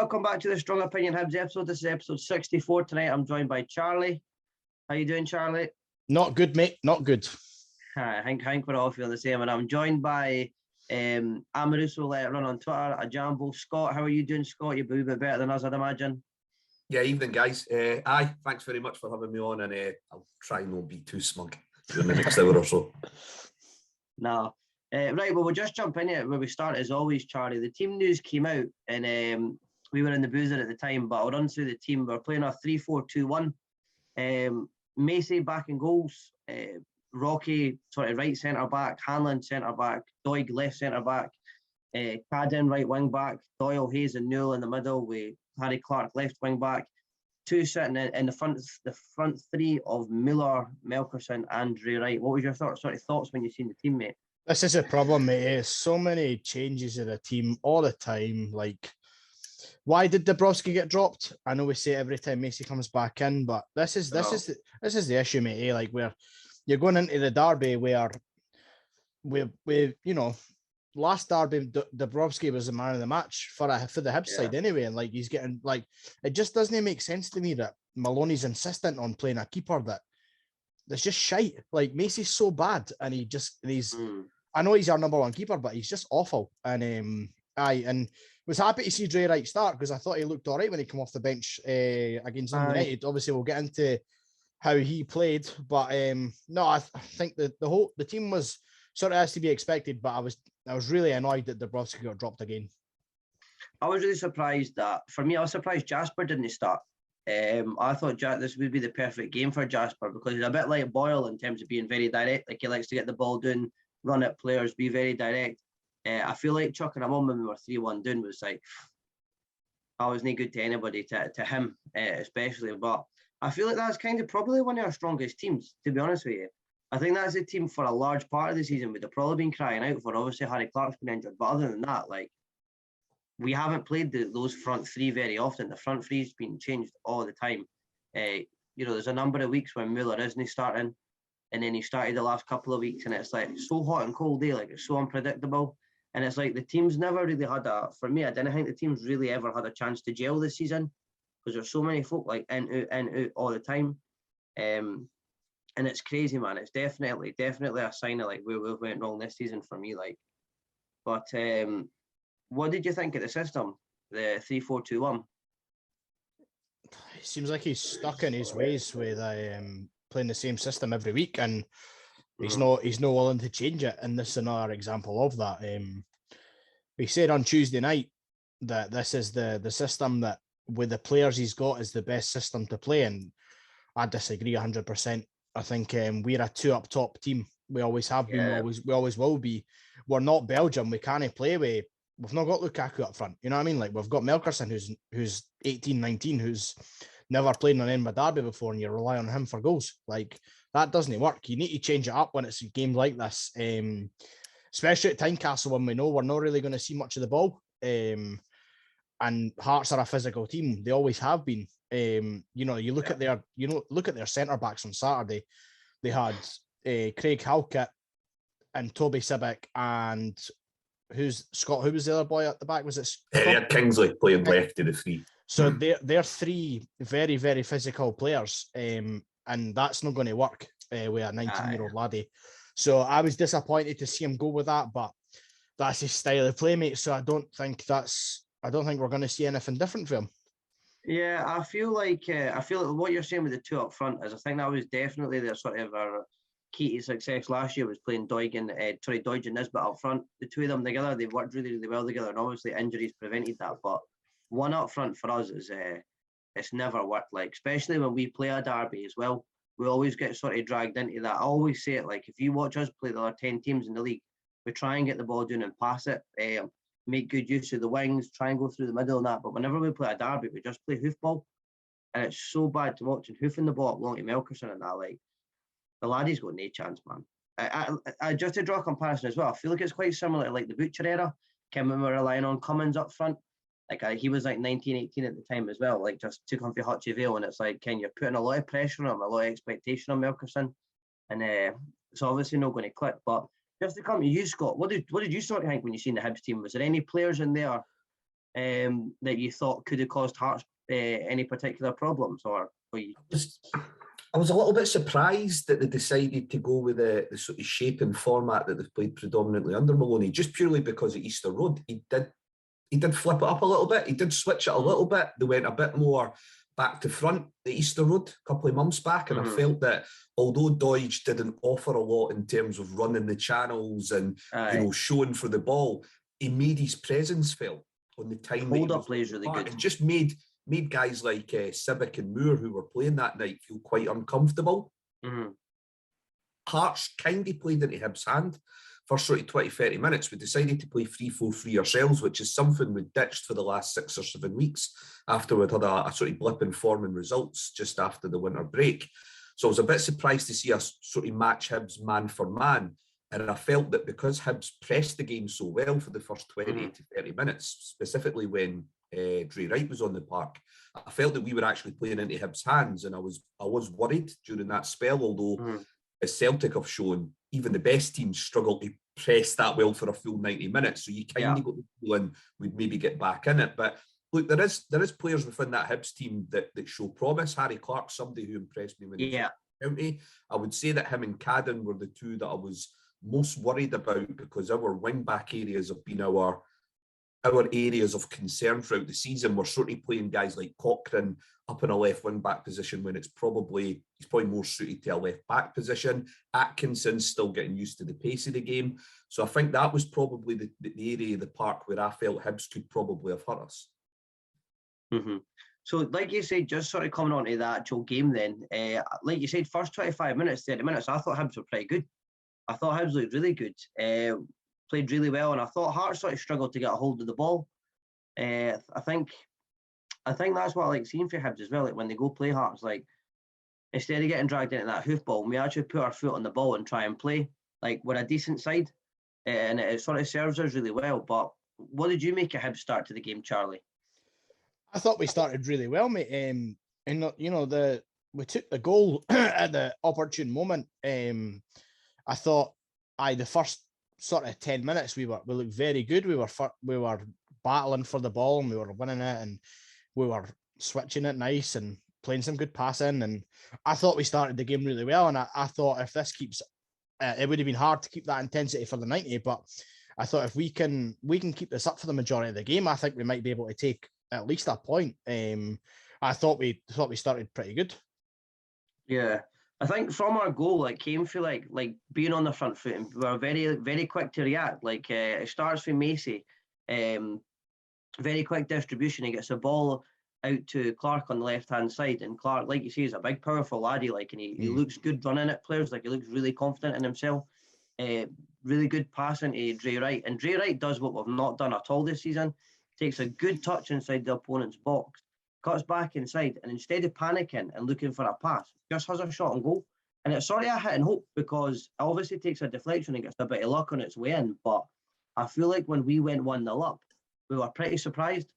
welcome back to the Strong Opinion Hibs episode. This is episode 64 tonight. I'm joined by Charlie. How you doing, Charlie? Not good, mate. Not good. I think we're all feeling the same. And I'm joined by Amaruso, let it run on Twitter, a Jambo Scott. How are you doing, Scott? You're a wee bit better than us, I'd imagine. Yeah, evening, guys. Thanks very much for having me on, and I'll try and not be too smug during the next hour or so. No. Right, well, we'll just jump in it where we start as always, Charlie. The team news came out and we were in the boozer at the time, but I'll run through the team. We're playing a 3-4-2-1. Macy back in goals. Rocky sort of right centre-back. Hanlon centre-back. Doig left centre-back. Cadden right wing-back. Doyle, Hayes and Newell in the middle with Harry Clark left wing-back. Two sitting in the front three of Miller, Melkerson, Andre Wright. What was your thoughts when you seen the team, mate? This is a problem, mate. So many changes in the team all the time. Like, why did Dabrowski get dropped? I know we say it every time Macy comes back in, but this is the issue, mate. Like, where you're going into the derby where we last derby Dabrowski was the man of the match for the Hibs side anyway, and like he's getting like it just doesn't make sense to me that Maloney's insistent on playing a keeper that's just shite. Like Macy's so bad, and he's. I know he's our number one keeper, but he's just awful. And was happy to see Dre Wright start because I thought he looked all right when he came off the bench against United. Obviously, we'll get into how he played, but no, I think the team was sort of as to be expected. But I was really annoyed that Dabrowski got dropped again. I was really surprised that I was surprised Jasper didn't start. I thought this would be the perfect game for Jasper because he's a bit like Boyle in terms of being very direct. Like he likes to get the ball down, run at players, be very direct. I feel like chucking him on when we were 3-1 down was like, I wasn't good to anybody, to him especially. But I feel like that's kind of probably one of our strongest teams, to be honest with you. I think that's a team for a large part of the season would have probably been crying out for. Obviously, Harry Clark's been injured. But other than that, like, we haven't played those front three very often. The front three's been changed all the time. There's a number of weeks when Muller isn't starting, and then he started the last couple of weeks, and it's like so hot and cold day, like it's so unpredictable. And it's like the team's never really had for me, I didn't think the team's really ever had a chance to gel this season because there's so many folk like in, out all the time. And it's crazy, man. It's definitely a sign of like where we went wrong this season for me. Like, but what did you think of the system, the 3-4-2-1? It seems like he's stuck in his ways with playing the same system every week, and he's not willing to change it. And this is another example of that. He said on Tuesday night that this is the system that with the players he's got is the best system to play, and I disagree 100%. I think we're a two up top team. We always have been. We always will be. We're not Belgium. We can't play with. We've not got Lukaku up front. You know what I mean? Like we've got Melkerson, who's 18, 19, who's never played in an Edinburgh derby before, and you rely on him for goals. Like that doesn't work. You need to change it up when it's a game like this, especially at Tynecastle when we know we're not really going to see much of the ball. And Hearts are a physical team. They always have been. You look at their centre backs on Saturday. They had Craig Halkett and Toby Sibbick and who's Scott? Who was the other boy at the back? Was it Scott? They had Kingsley playing left of the three. So they're three very, very physical players, and that's not going to work with a 19-year-old laddie. So I was disappointed to see him go with that, but that's his style of play, mate. So I don't think we're going to see anything different from him. Yeah, I feel like what you're saying with the two up front is I think that was definitely their sort of key to success last year was playing Doig and Nisbet up front. The two of them together, they worked really, really well together, and obviously injuries prevented that. But one up front for us is it's never worked. Like especially when we play a derby as well, we always get sort of dragged into that. I always say it like if you watch us play the other 10 teams in the league, we try and get the ball down and pass it. Make good use of the wings, try and go through the middle and that. But whenever we play a derby, we just play hoofball. And it's so bad to watch and hoofing the ball up long to Melkerson and that. Like, the laddie's got no chance, man. I just to draw a comparison as well, I feel like it's quite similar to like the Butcher era. When we were relying on Cummins up front. Like, he was like 19, 18 at the time as well. Like, just took him for Hutchie Vale. And it's like, you're putting a lot of pressure on him, a lot of expectation on Melkerson. And it's obviously not going to click. But just to come to you, Scott, what did you sort of think when you seen the Hibs team? Was there any players in there that you thought could have caused Hearts any particular problems, or were you just... I was a little bit surprised that they decided to go with the sort of shape and format that they've played predominantly under Maloney, just purely because of Easter Road. He did flip it up a little bit. He did switch it a little bit. They went a bit more back to front the Easter Road a couple of months back, and I felt that although Doidge didn't offer a lot in terms of running the channels and showing for the ball, he made his presence felt on the time. Hold-up play is really good. It just made guys like Civic and Moore, who were playing that night, feel quite uncomfortable. Hearts kind of played into Hibs' hand for sort of 20-30 minutes. We decided to play 3-4-3 ourselves, which is something we ditched for the last 6 or 7 weeks after we'd had a sort of blip in form and results just after the winter break. So I was a bit surprised to see us sort of match Hibs man for man. And I felt that because Hibs pressed the game so well for the first 20 to 30 minutes, specifically when Dre Wright was on the park, I felt that we were actually playing into Hibs' hands, and I was worried during that spell, although as Celtic have shown, even the best teams struggle to press that well for a full 90 minutes. So you kind of got the feeling we'd maybe get back in it. But look, there is players within that Hibs team that show promise. Harry Clark, somebody who impressed me when he was at County. I would say that him and Cadden were the two that I was most worried about, because our wing back areas have been our areas of concern throughout the season. We're sort of playing guys like Cochrane up in a left wing back position when he's probably more suited to a left back position. Atkinson's still getting used to the pace of the game. So I think that was probably the area of the park where I felt Hibs could probably have hurt us. So like you said, just sort of coming on to the actual game then, like you said, first 25 minutes, 30 minutes, I thought Hibs were pretty good. I thought Hibs looked really good. Played really well, and I thought Hearts sort of struggled to get a hold of the ball. I think that's what I like seeing for Hibs as well. Like when they go play Hearts, like instead of getting dragged into that hoofball, we actually put our foot on the ball and try and play. Like we're a decent side, and it sort of serves us really well. But what did you make a Hibs start to the game, Charlie? I thought we started really well, mate. And we took the goal at the opportune moment. I thought, the first sort of 10 minutes we looked very good. We were battling for the ball and we were winning it, and we were switching it nice and playing some good passing. And I thought we started the game really well. And I thought if this keeps, it would have been hard to keep that intensity for the 90. But I thought if we can keep this up for the majority of the game, I think we might be able to take at least a point. I thought we started pretty good. Yeah. I think from our goal, it came through like being on the front foot, and we were very, very quick to react. Like it starts with Macy, very quick distribution. He gets the ball out to Clark on the left-hand side, and Clark, like you say, is a big, powerful laddie. Like, and he looks good running at players. Like he looks really confident in himself. Really good passing to Dre Wright, and Dre Wright does what we've not done at all this season. Takes a good touch inside the opponent's box, cuts back inside, and instead of panicking and looking for a pass, just has a shot and goal. And it's sort of a hit and hope, because it obviously takes a deflection and gets a bit of luck on its way in. But I feel like when we went 1-0 up, we were pretty surprised.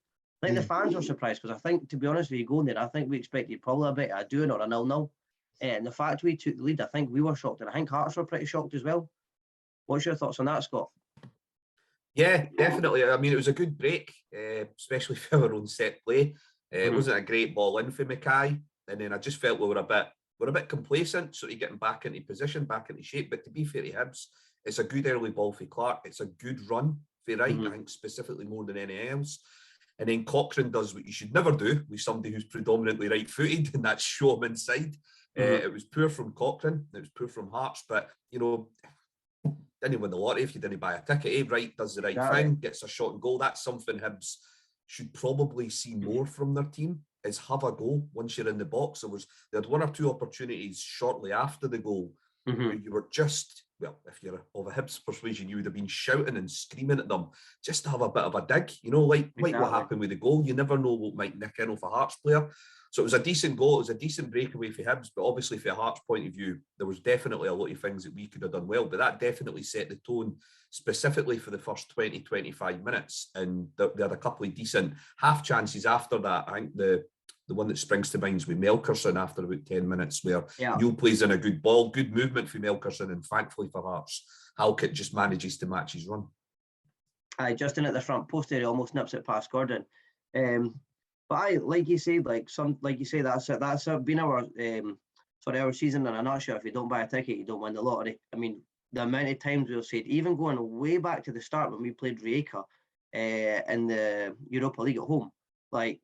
I think the fans were surprised, because I think, to be honest with you, going there, I think we expected probably a bit of a doing or a 0-0. And the fact we took the lead, I think we were shocked. And I think Hearts were pretty shocked as well. What's your thoughts on that, Scott? Yeah, definitely. I mean, it was a good break, especially for our own set play. It wasn't a great ball in for Mackay, and then I just felt we were a bit complacent, sort of getting back into position, back into shape. But to be fair to Hibs, it's a good early ball for Clark. It's a good run for Wright, I think, specifically more than anything else. And then Cochrane does what you should never do with somebody who's predominantly right-footed, and that's show him inside. It was poor from Cochrane, it was poor from Hearts, but didn't win the lottery if you didn't buy a ticket. Wright does the right thing, gets a shot and goal. That's something Hibs should probably see more from their team, is have a goal once you're in the box. They had one or two opportunities shortly after the goal where you were just, well, if you're of a Hibs persuasion, you would have been shouting and screaming at them just to have a bit of a dig, like what happened with the goal. You never know what might nick in off a Hearts player. So it was a decent goal, it was a decent breakaway for Hibs, but obviously from a Hearts point of view, there was definitely a lot of things that we could have done well, but that definitely set the tone specifically for the first 20-25 minutes, and they had a couple of decent half chances after that. I think the one that springs to mind is with Melkerson after about 10 minutes, where Neil plays in a good ball, good movement for Melkerson, and thankfully for Hearts, Halkett just manages to match his run. just in at the front post area, almost nips it past Gordon. But like you say, that's it. That's been our our season in a nutshell. If you don't buy a ticket, you don't win the lottery. I mean, the amount of times we've said, even going way back to the start when we played Rijeka in the Europa League at home, like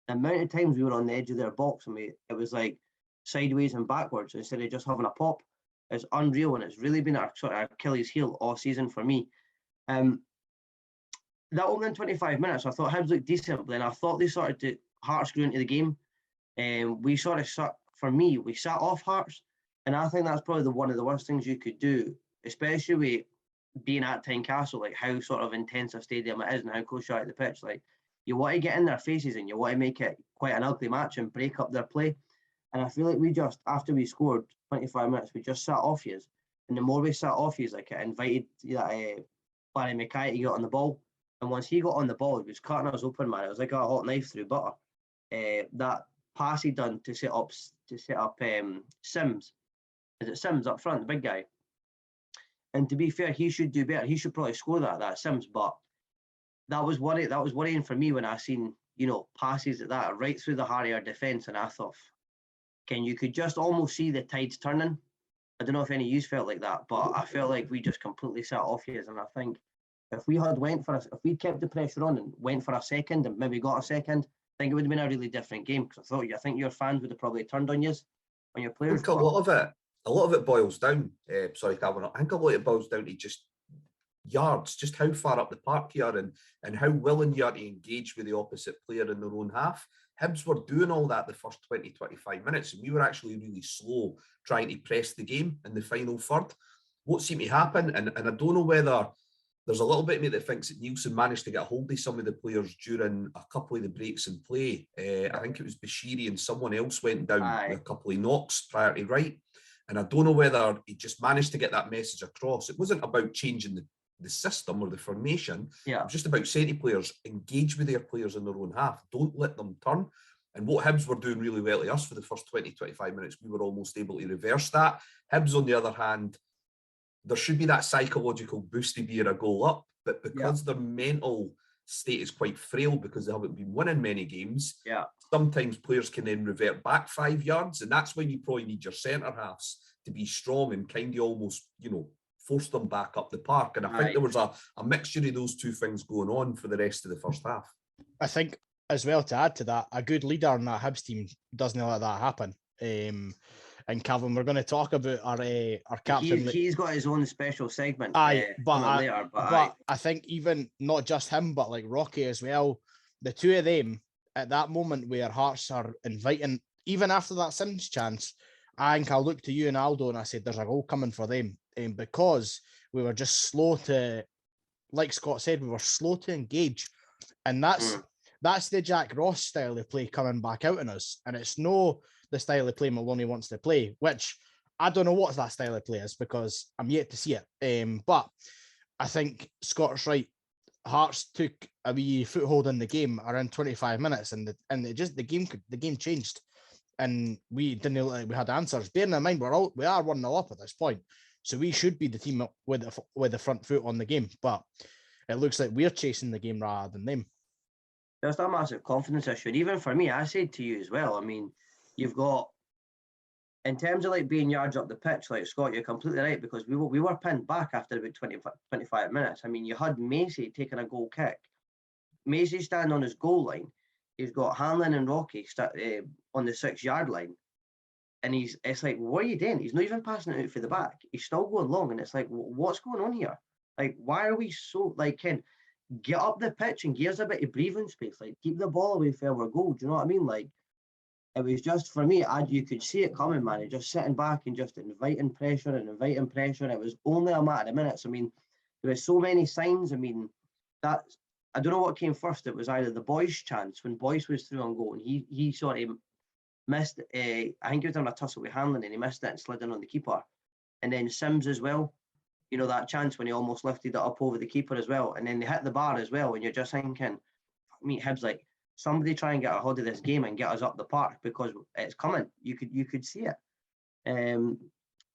the amount of times we were on the edge of their box and it was like sideways and backwards instead of just having a pop. It's unreal, and it's really been our sort of Achilles heel all season for me. That opening 25 minutes, I thought Hibs looked decent, but then I thought they started to Hearts grew into the game, and we sort of sat off Hearts, and I think that's probably one of the worst things you could do, especially with being at Tynecastle, like how sort of intense a stadium it is and how close you are at the pitch. Like you want to get in their faces and you want to make it quite an ugly match and break up their play. And I feel like we just, after we scored 25 minutes, we just sat off yous. And the more we sat off yous, like it invited Barry Mackay to get on the ball. And once he got on the ball, he was cutting us open, man. It was like a hot knife through butter. That pass he done to set up Sims. Is it Sims up front, the big guy? And to be fair, he should do better. He should probably score that Sims. But that was worrying for me when I seen, passes like that right through the heart of our defence. And I thought, you could just almost see the tides turning. I don't know if any of you felt like that, but I felt like we just completely sat off here. And I think if we kept the pressure on and went for a second and maybe got a second, I think it would have been a really different game. Because I think your fans would have probably turned on you, on your players. I think a lot of it boils down. Sorry, Calvin. I think a lot of it boils down to just yards, just how far up the park you are and how willing you are to engage with the opposite player in their own half. Hibs were doing all that the first 20, 25 minutes, and we were actually really slow trying to press the game in the final third. What seemed to happen, and I don't know whether there's a little bit of me that thinks that Nielsen managed to get a hold of some of the players during a couple of the breaks in play. I think it was Bashiri and someone else went down with a couple of knocks prior to right. And I don't know whether he just managed to get that message across. It wasn't about changing the system or the formation. Yeah. It was just about saying to players, engage with their players in their own half. Don't let them turn. And what Hibs were doing really well to us for the first 20, 25 minutes, we were almost able to reverse that. Hibs, on the other hand, there should be that psychological boost to being a goal up, but because their mental state is quite frail because they haven't been winning many games, sometimes players can then revert back 5 yards, and that's when you probably need your centre halves to be strong and kind of almost, force them back up the park. And I think there was a mixture of those two things going on for the rest of the first half. I think as well, to add to that, a good leader in that Hibs team doesn't let that happen. And Calvin, we're going to talk about our captain. He's got his own special segment. But I think even not just him, but like Rocky as well. The two of them at that moment where Hearts are inviting, even after that Sims chance, I think I looked to you and Aldo and I said, "There's a goal coming for them," because we were just slow to, like Scott said, we were slow to engage, and that's the Jack Ross style of play coming back out in us, and it's no the style of play Maloney wants to play, which I don't know what that style of play is because I'm yet to see it. But I think Scott's right. Hearts took a wee foothold in the game around 25 minutes, and the game changed, and we didn't look like we had answers. Bearing in mind we are 1-0 up at this point, so we should be the team with the front foot on the game. But it looks like we're chasing the game rather than them. There's a massive confidence issue. And even for me, I said to you as well, I mean, you've got, in terms of like being yards up the pitch, like Scott, you're completely right, because we were pinned back after about 25 minutes. I mean, you had Macy taking a goal kick. Macy standing on his goal line. He's got Hanlon and Rocky on the 6-yard line. And it's like, what are you doing? He's not even passing it out for the back. He's still going long. And it's like, what's going on here? Like, why are we so, like, Ken, get up the pitch and give us a bit of breathing space. Like, keep the ball away from our goal. Do you know what I mean? Like, it was just, for me, you could see it coming, man. Just sitting back and just inviting pressure. It was only a matter of minutes. I mean, there were so many signs. I mean, I don't know what came first. It was either the Boyce chance when Boyce was through on goal and he sort of missed, I think he was on a tussle with Hanlon and he missed it and slid in on the keeper. And then Sims as well. You know, that chance when he almost lifted it up over the keeper as well. And then they hit the bar as well. And you're just thinking, Hibs, like, somebody try and get a hold of this game and get us up the park because it's coming. You could see it.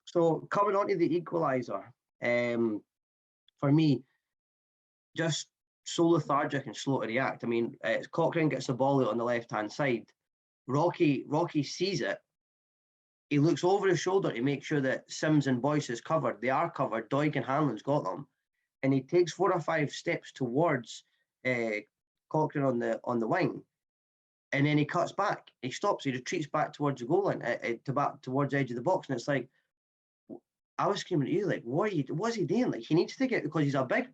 So coming on to the equaliser, for me, just so lethargic and slow to react. I mean, Cochrane gets the ball out on the left-hand side. Rocky sees it. He looks over his shoulder to make sure that Sims and Boyce is covered. They are covered. Doig and Hanlon's got them. And he takes 4 or 5 steps towards Cochrane on the wing. And then he cuts back. He stops. He retreats back towards the goal line, back towards the edge of the box. And it's like, I was screaming at you, like, what's he doing? Like, he needs to get, because he's a big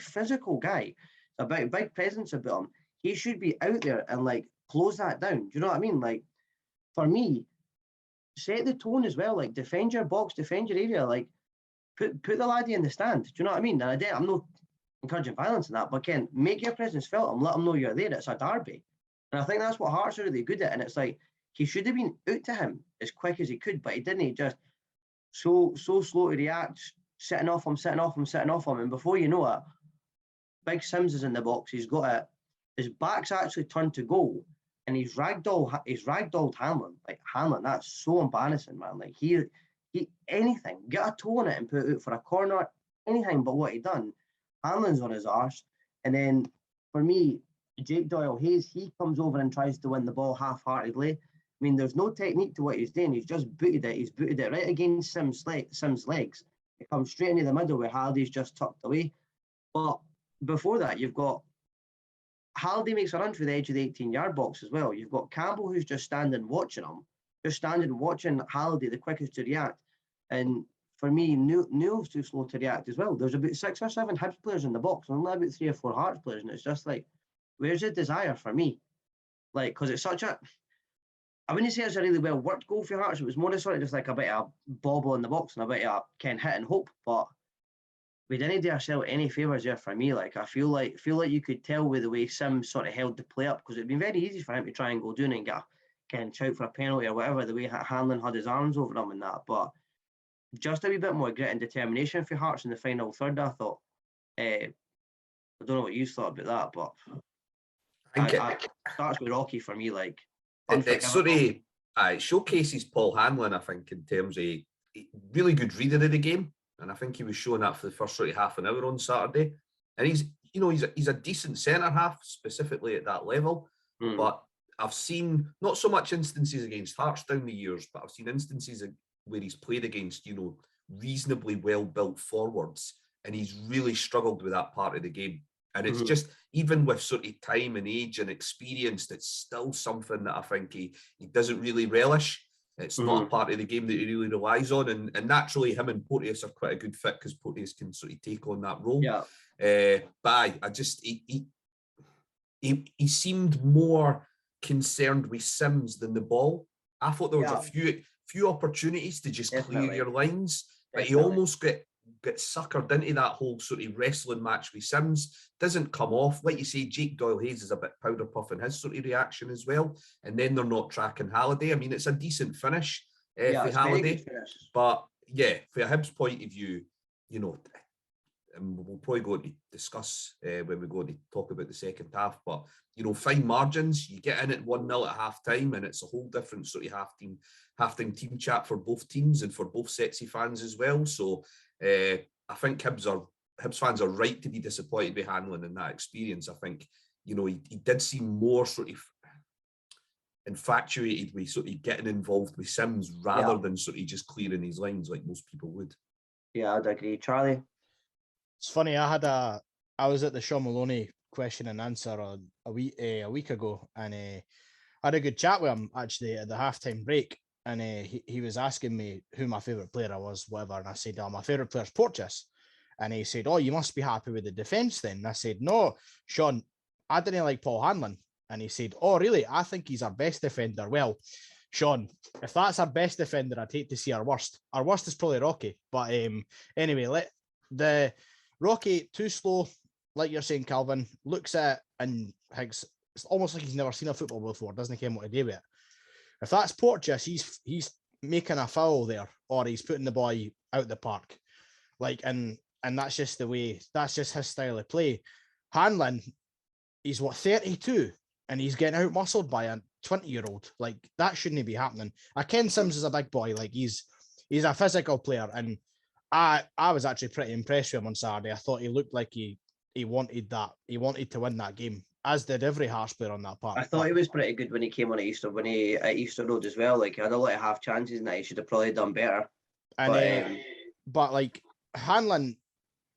physical guy. A big presence about him. He should be out there and, like, close that down. Do you know what I mean? Like, for me, set the tone as well. Like, defend your box, defend your area. Like, put the laddie in the stand. Do you know what I mean? And I'm not encouraging violence in that, but Ken, make your presence felt and let them know you're there. It's a derby. And I think that's what Hearts are really good at. And it's like, he should have been out to him as quick as he could, but he didn't. He just so slow to react, sitting off him. And before you know it, Big Sims is in the box. He's got it. His back's actually turned to goal, and he's ragdolled Hanlon. Like, Hanlon, that's so embarrassing, man. Like, he anything, get a toe on it and put it out for a corner, anything but what he done. Hanlon's on his arse. And then for me, Jake Doyle-Hayes, he comes over and tries to win the ball half-heartedly. I mean, there's no technique to what he's doing. He's just booted it. He's booted it right against Sims' legs. It comes straight into the middle where Halliday's just tucked away. But before that, you've got Halliday makes a run for the edge of the 18-yard box as well. You've got Campbell, who's just standing watching him, just standing watching Halliday, the quickest to react. And for me, Newell's too slow to react as well. There's about 6 or 7 Hibs players in the box, and only about 3 or 4 Hearts players, and it's just like, where's the desire for me? Like, because it's such a, I wouldn't say it's a really well worked goal for Hearts. It was more sort of just like a bit of a bobble in the box and a bit of a Ken hit and hope. But we didn't do ourselves any favours there for me. Like, I feel like you could tell with the way Sims sort of held the play up, because it'd been very easy for him to try and go down and get Ken shout for a penalty or whatever, the way Hanlon had his arms over him and that. But just a wee bit more grit and determination for Hearts in the final third, I thought. I don't know what you thought about that, but I starts with Rocky for me. Like, it sort of showcases Paul Hanlon, I think, in terms of really good reading of the game, and I think he was showing that for the first sort of half an hour on Saturday. And he's a decent centre half, specifically at that level. But I've seen not so much instances against Hearts down the years, but I've seen instances where he's played against reasonably well built forwards, and he's really struggled with that part of the game. And it's just, even with sort of time and age and experience, it's still something that I think he doesn't really relish. It's not a part of the game that he really relies on. And naturally, him and Porteous are quite a good fit, because Porteous can sort of take on that role. Yeah. But he seemed more concerned with Sims than the ball. I thought there was a few opportunities to just clear your lines, but he almost get suckered into that whole sort of wrestling match with Sims. Doesn't come off. Like you say, Jake Doyle-Hayes is a bit powder puff in his sort of reaction as well. And then they're not tracking Halliday. I mean, it's a decent finish for Halliday. But yeah, for a Hibs point of view, and we'll probably go to discuss when we go to talk about the second half, but fine margins. You get in at 1-0 at half time, and it's a whole different sort of half time team chat for both teams and for both sets of fans as well. So I think Hibs fans are right to be disappointed with Hanlon in that experience. I think he did seem more sort of infatuated with sort of getting involved with Sims rather than sort of just clearing his lines like most people would. Yeah, I'd agree. Charlie? It's funny, I was at the Sean Maloney question and answer a week ago, and I had a good chat with him actually at the halftime break, and he was asking me who my favourite player was, whatever, and I said, my favourite player is Porteous, and he said, you must be happy with the defence then. And I said, no, Sean, I didn't like Paul Hanlon. And he said, really? I think he's our best defender. Well, Sean, if that's our best defender, I'd hate to see our worst. Our worst is probably Rocky, but anyway, the Rocky, too slow, like you're saying, Calvin, looks at it and thinks it's almost like he's never seen a football before, doesn't care what to do with it. If that's Porteous, he's making a foul there, or he's putting the boy out the park. Like, and that's just the way, that's just his style of play. Hanlon, he's 32, and he's getting out muscled by a 20-year-old. Like, that shouldn't be happening. Ken Sims is a big boy, like he's a physical player, and I was actually pretty impressed with him on Saturday. I thought he looked like he he wanted that. He wanted to win that game, as did every Hearts player on that park. I thought he was pretty good when he came on at Easter, at Easter Road as well. Like, he had a lot of half chances and that he should have probably done better. And but like Hanlon,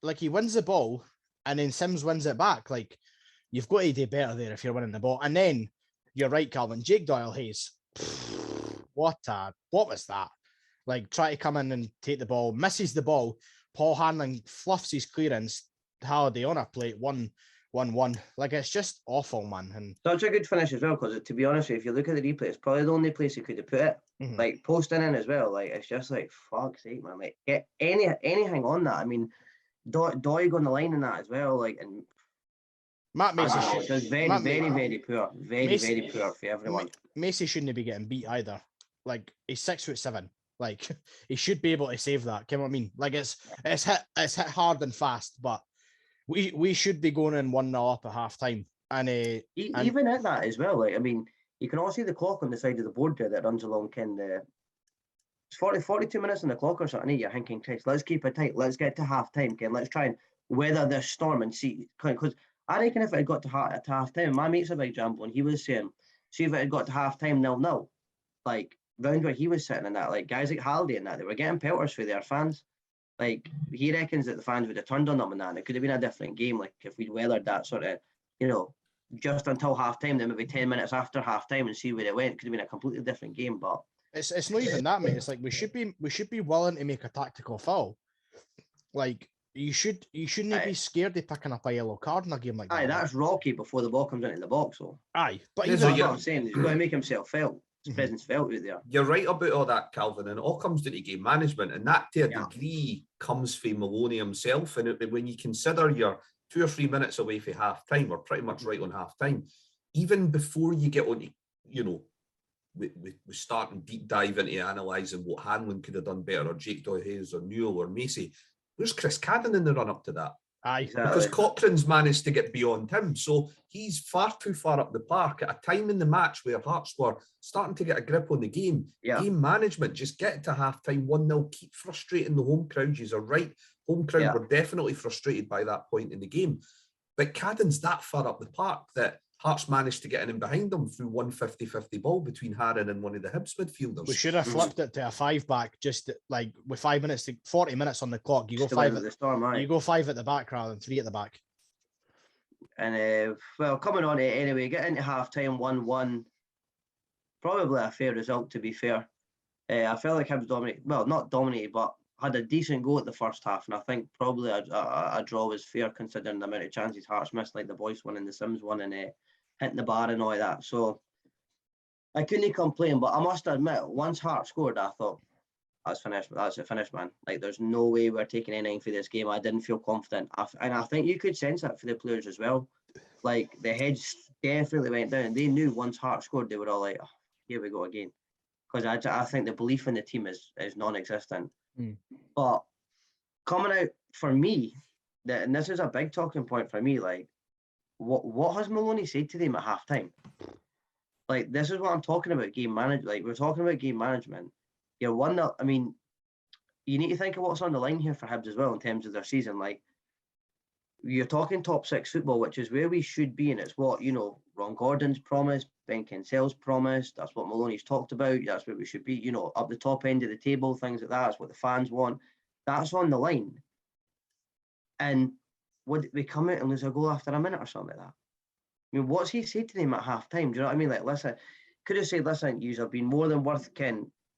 like he wins the ball and then Sims wins it back. Like, you've got to do better there if you're winning the ball. And then you're right, Calvin. Jake Doyle-Hayes. What was that? Like, try to come in and take the ball, misses the ball. Paul Hanlon fluffs his clearance. Halliday on a plate, 1-1. Like, it's just awful, man. And such a good finish as well, because to be honest, if you look at the replay, it's probably the only place he could have put it. Mhm. Like, posting in as well. Like, it's just like, fuck's sake, man. Like, get anything on that. I mean, Doig on the line in that as well. Like, and Matt Macy just very poor. Very poor for everyone. Macy shouldn't be getting beat either. Like, he's 6'7". Like, he should be able to save that. You know what I mean? Like, it's hit hard and fast, but we should be going in 1-0 up at half time. And even at that as well. Like, I mean, you can all see the clock on the side of the board there that runs along it's 42 minutes on the clock or something. You're thinking, Chris, let's keep it tight. Let's get to half time, Ken. Let's try and weather this storm and see. Because I reckon if it had got to half time, my mate's a big Jambo, and he was saying, see if it had got to half time 0-0, like round where he was sitting in that, like guys like Halliday and that, they were getting pelters for their fans. Like, he reckons that the fans would have turned on them and that, and it could have been a different game. Like, if we'd weathered that sort of, just until half time, then maybe 10 minutes after half time and see where it went, it could have been a completely different game. But it's not even that, mate. It's like we should be willing to make a tactical foul. Like, you shouldn't be scared of picking up a yellow card in a game like that. Aye, that's Rocky before the ball comes into the box. So aye, but that's what I'm saying. He's got to make himself felt. His presence felt out there. You're right about all that, Calvin, and it all comes down to game management, and that to a degree comes from Maloney himself. And when you consider you're 2 or 3 minutes away from half time, or pretty much right on half time, even before you get on, we start and deep dive into analysing what Hanlon could have done better, or Jake Doyle-Hayes, or Newell, or Macy. Where's Chris Cadden in the run up to that? Aye, exactly. Because Cochrane's managed to get beyond him. So he's far too far up the park at a time in the match where Hearts were starting to get a grip on the game. Yeah. Game management, just get to half-time 1-0, keep frustrating the home crowd. You're right. Home crowd were definitely frustrated by that point in the game. But Cadden's that far up the park that Hearts managed to get in behind them through 150-50 ball between Harron and one of the Hibs midfielders. We should have flipped it to a 5-back, just like with 40 minutes on the clock. You go 5 at the storm, you go 5 at the back rather than 3 at the back. And well, coming on it anyway, get into half time 1-1. Probably a fair result, to be fair. I felt like Hibs dominated. Well, not dominated, but had a decent go at the first half, and I think probably a draw was fair considering the amount of chances Hearts missed, like the Boyce one and the Sims one, and hitting the bar and all that. So I couldn't complain, but I must admit, once Hearts scored, I thought, that's finished. That's it, finished, man. Like, there's no way we're taking anything for this game. I didn't feel confident, and I think you could sense that for the players as well. Like, the heads definitely went down. They knew once Hearts scored, they were all like, oh, here we go again. Because I think the belief in the team is non-existent. But coming out for me, and this is a big talking point for me, like, what has Maloney said to them at halftime? Like, this is what I'm talking about, game management. Like, we're talking about game management. You're 1-0. I mean, you need to think of what's on the line here for Hibs as well in terms of their season. Like, you're talking top 6 football, which is where we should be, and it's what, Ron Gordon's promised, Ben Kinsell's promised, that's what Maloney's talked about, that's where we should be, up the top end of the table, things like that. That's what the fans want. That's on the line. And would we come out and lose a goal after a minute or something like that? I mean, what's he said to them at half time? Do you know what I mean? Like, listen, could have said, listen, you have been more than worth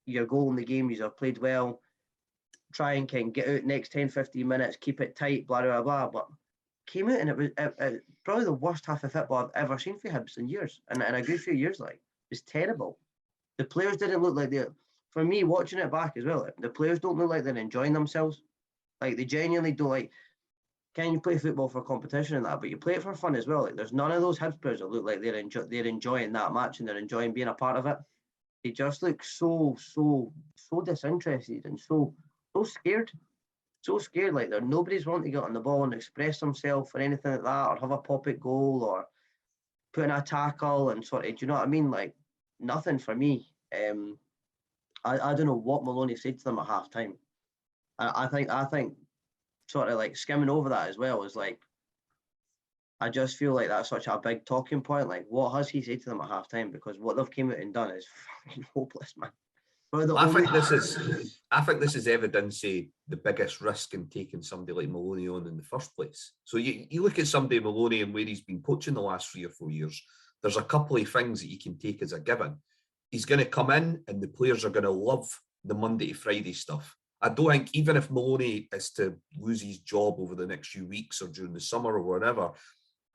your goal in the game, you have played well, try and get out next 10, 15 minutes, keep it tight, blah, blah, blah. But came out and it was probably the worst half of football I've ever seen for Hibs in years, and a good few years. Like, it's terrible. The players didn't look like for me, watching it back as well, the players don't look like they're enjoying themselves. Like, they genuinely don't. Like, can you play football for competition and that, but you play it for fun as well? Like, there's none of those Hibs players that look like they're enjoying that match and they're enjoying being a part of it. They just look so disinterested and so scared. So scared, like nobody's wanting to get on the ball and express themselves or anything like that, or have a pop-it goal or put in a tackle and sort of, do you know what I mean? Like, nothing for me. I don't know what Maloney said to them at half time. I think sort of like skimming over that as well is like, I just feel like that's such a big talking point. Like, what has he said to them at halftime? Because what they've came out and done is fucking hopeless, man. I think this is evidence of the biggest risk in taking somebody like Maloney on in the first place. So you look at somebody Maloney and where he's been coaching the last 3 or 4 years, there's a couple of things that you can take as a given. He's going to come in and the players are going to love the Monday to Friday stuff. I don't think, even if Maloney is to lose his job over the next few weeks or during the summer or whatever,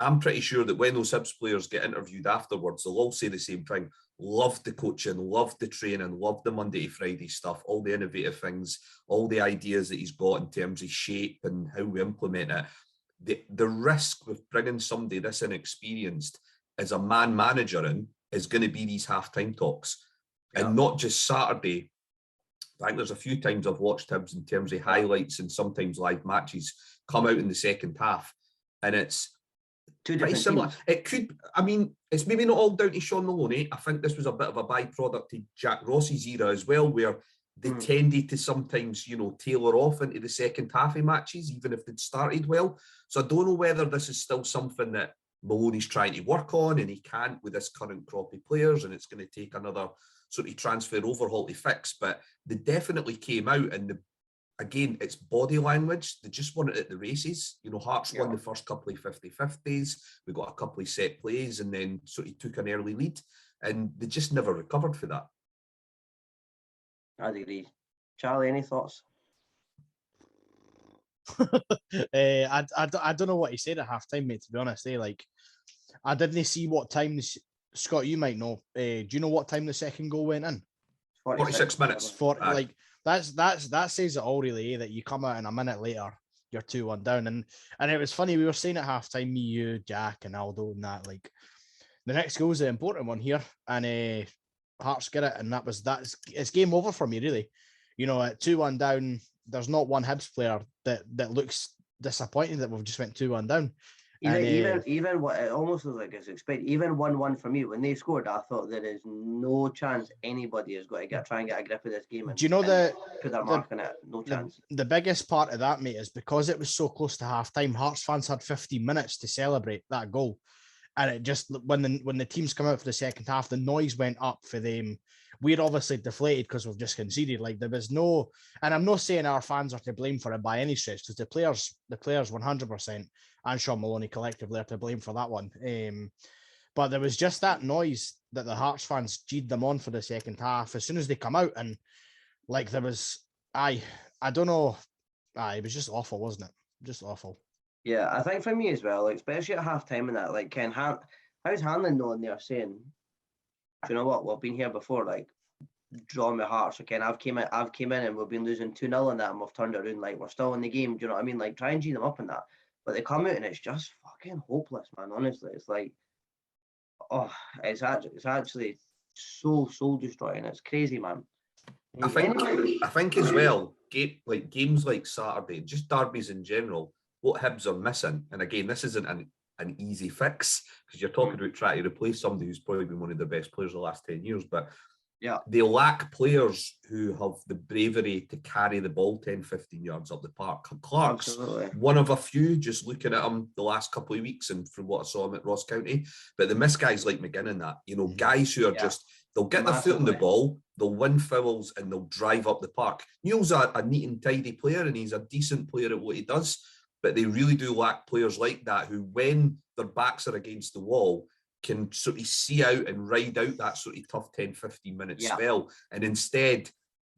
I'm pretty sure that when those Hibs players get interviewed afterwards, they'll all say the same thing. Love the coaching, love the training, love the Monday to Friday stuff, all the innovative things, all the ideas that he's got in terms of shape and how we implement it. The risk with bringing somebody this inexperienced as a man manager in is going to be these halftime talks. Yeah. And not just Saturday. I think there's a few times I've watched Hibs in terms of highlights and sometimes live matches come out in the second half, and it's pretty similar. Teams. It could, I mean, it's maybe not all down to Sean Maloney. I think this was a bit of a byproduct of Jack Ross's era as well, where they tended to sometimes, tailor off into the second half of matches, even if they'd started well. So I don't know whether this is still something that Maloney's trying to work on and he can't with this current crop of players, and it's going to take another sort of transfer overhaul to fix. But they definitely came out, and again, it's body language. They just won it at the races. Hearts won the first couple of 50-50s. We got a couple of set plays and then sort of took an early lead, and they just never recovered for that. I'd agree. Charlie, any thoughts? I don't know what he said at halftime, mate, to be honest. Like, I didn't see what time, Scott, you might know. Do you know what time the second goal went in? 46 minutes. Like, that says it all, really, that you come out and a minute later you're 2-1 down. And it was funny, we were saying at halftime, me, you, Jack, and Aldo, and that, like, the next goal is the important one here, and Hearts get it, and it's game over for me, really. At 2-1 down, there's not one Hibs player that looks disappointed that we've just went 2-1 down. Even what it almost looks like it's expected. Even 1-1 for me, when they scored, I thought there is no chance anybody is going to try and get a grip of this game. Do you know put their mark on it? No chance. The biggest part of that, mate, is because it was so close to half time. Hearts fans had 15 minutes to celebrate that goal, and it just when the teams come out for the second half, the noise went up for them. We're obviously deflated because we've just conceded. Like, there was no, and I'm not saying our fans are to blame for it by any stretch, because the players 100% and Sean Maloney collectively are to blame for that one. But there was just that noise that the Hearts fans G'd them on for the second half as soon as they come out, and like there was, I don't know, it was just awful, wasn't it? Just awful. Yeah, I think for me as well, like, especially at half time and that, like, how's Hanlon knowing they're saying, do you know what? We've been here before, like, draw my Hearts. Okay, and I've came in and we've been losing 2-0 in that, and we've turned it around. Like, we're still in the game. Do you know what I mean? Like, try and G them up in that. But they come out and it's just fucking hopeless, man. Honestly, it's like, it's actually so soul destroying. It's crazy, man. I think as well, games like Saturday, just derbies in general, what Hibs are missing, and again, this isn't an easy fix, because you're talking about trying to replace somebody who's probably been one of the best players of the last 10 years, but yeah, they lack players who have the bravery to carry the ball 10, 15 yards up the park. Clark's absolutely one of a few, just looking at him the last couple of weeks and from what I saw him at Ross County. But they miss guys like McGinn and that, guys who are just, they'll get their foot on the ball, they'll win fouls, and they'll drive up the park. Neil's a neat and tidy player, and he's a decent player at what he does, but they really do lack players like that who, when their backs are against the wall, can sort of see out and ride out that sort of tough 10, 15 minute spell. And instead,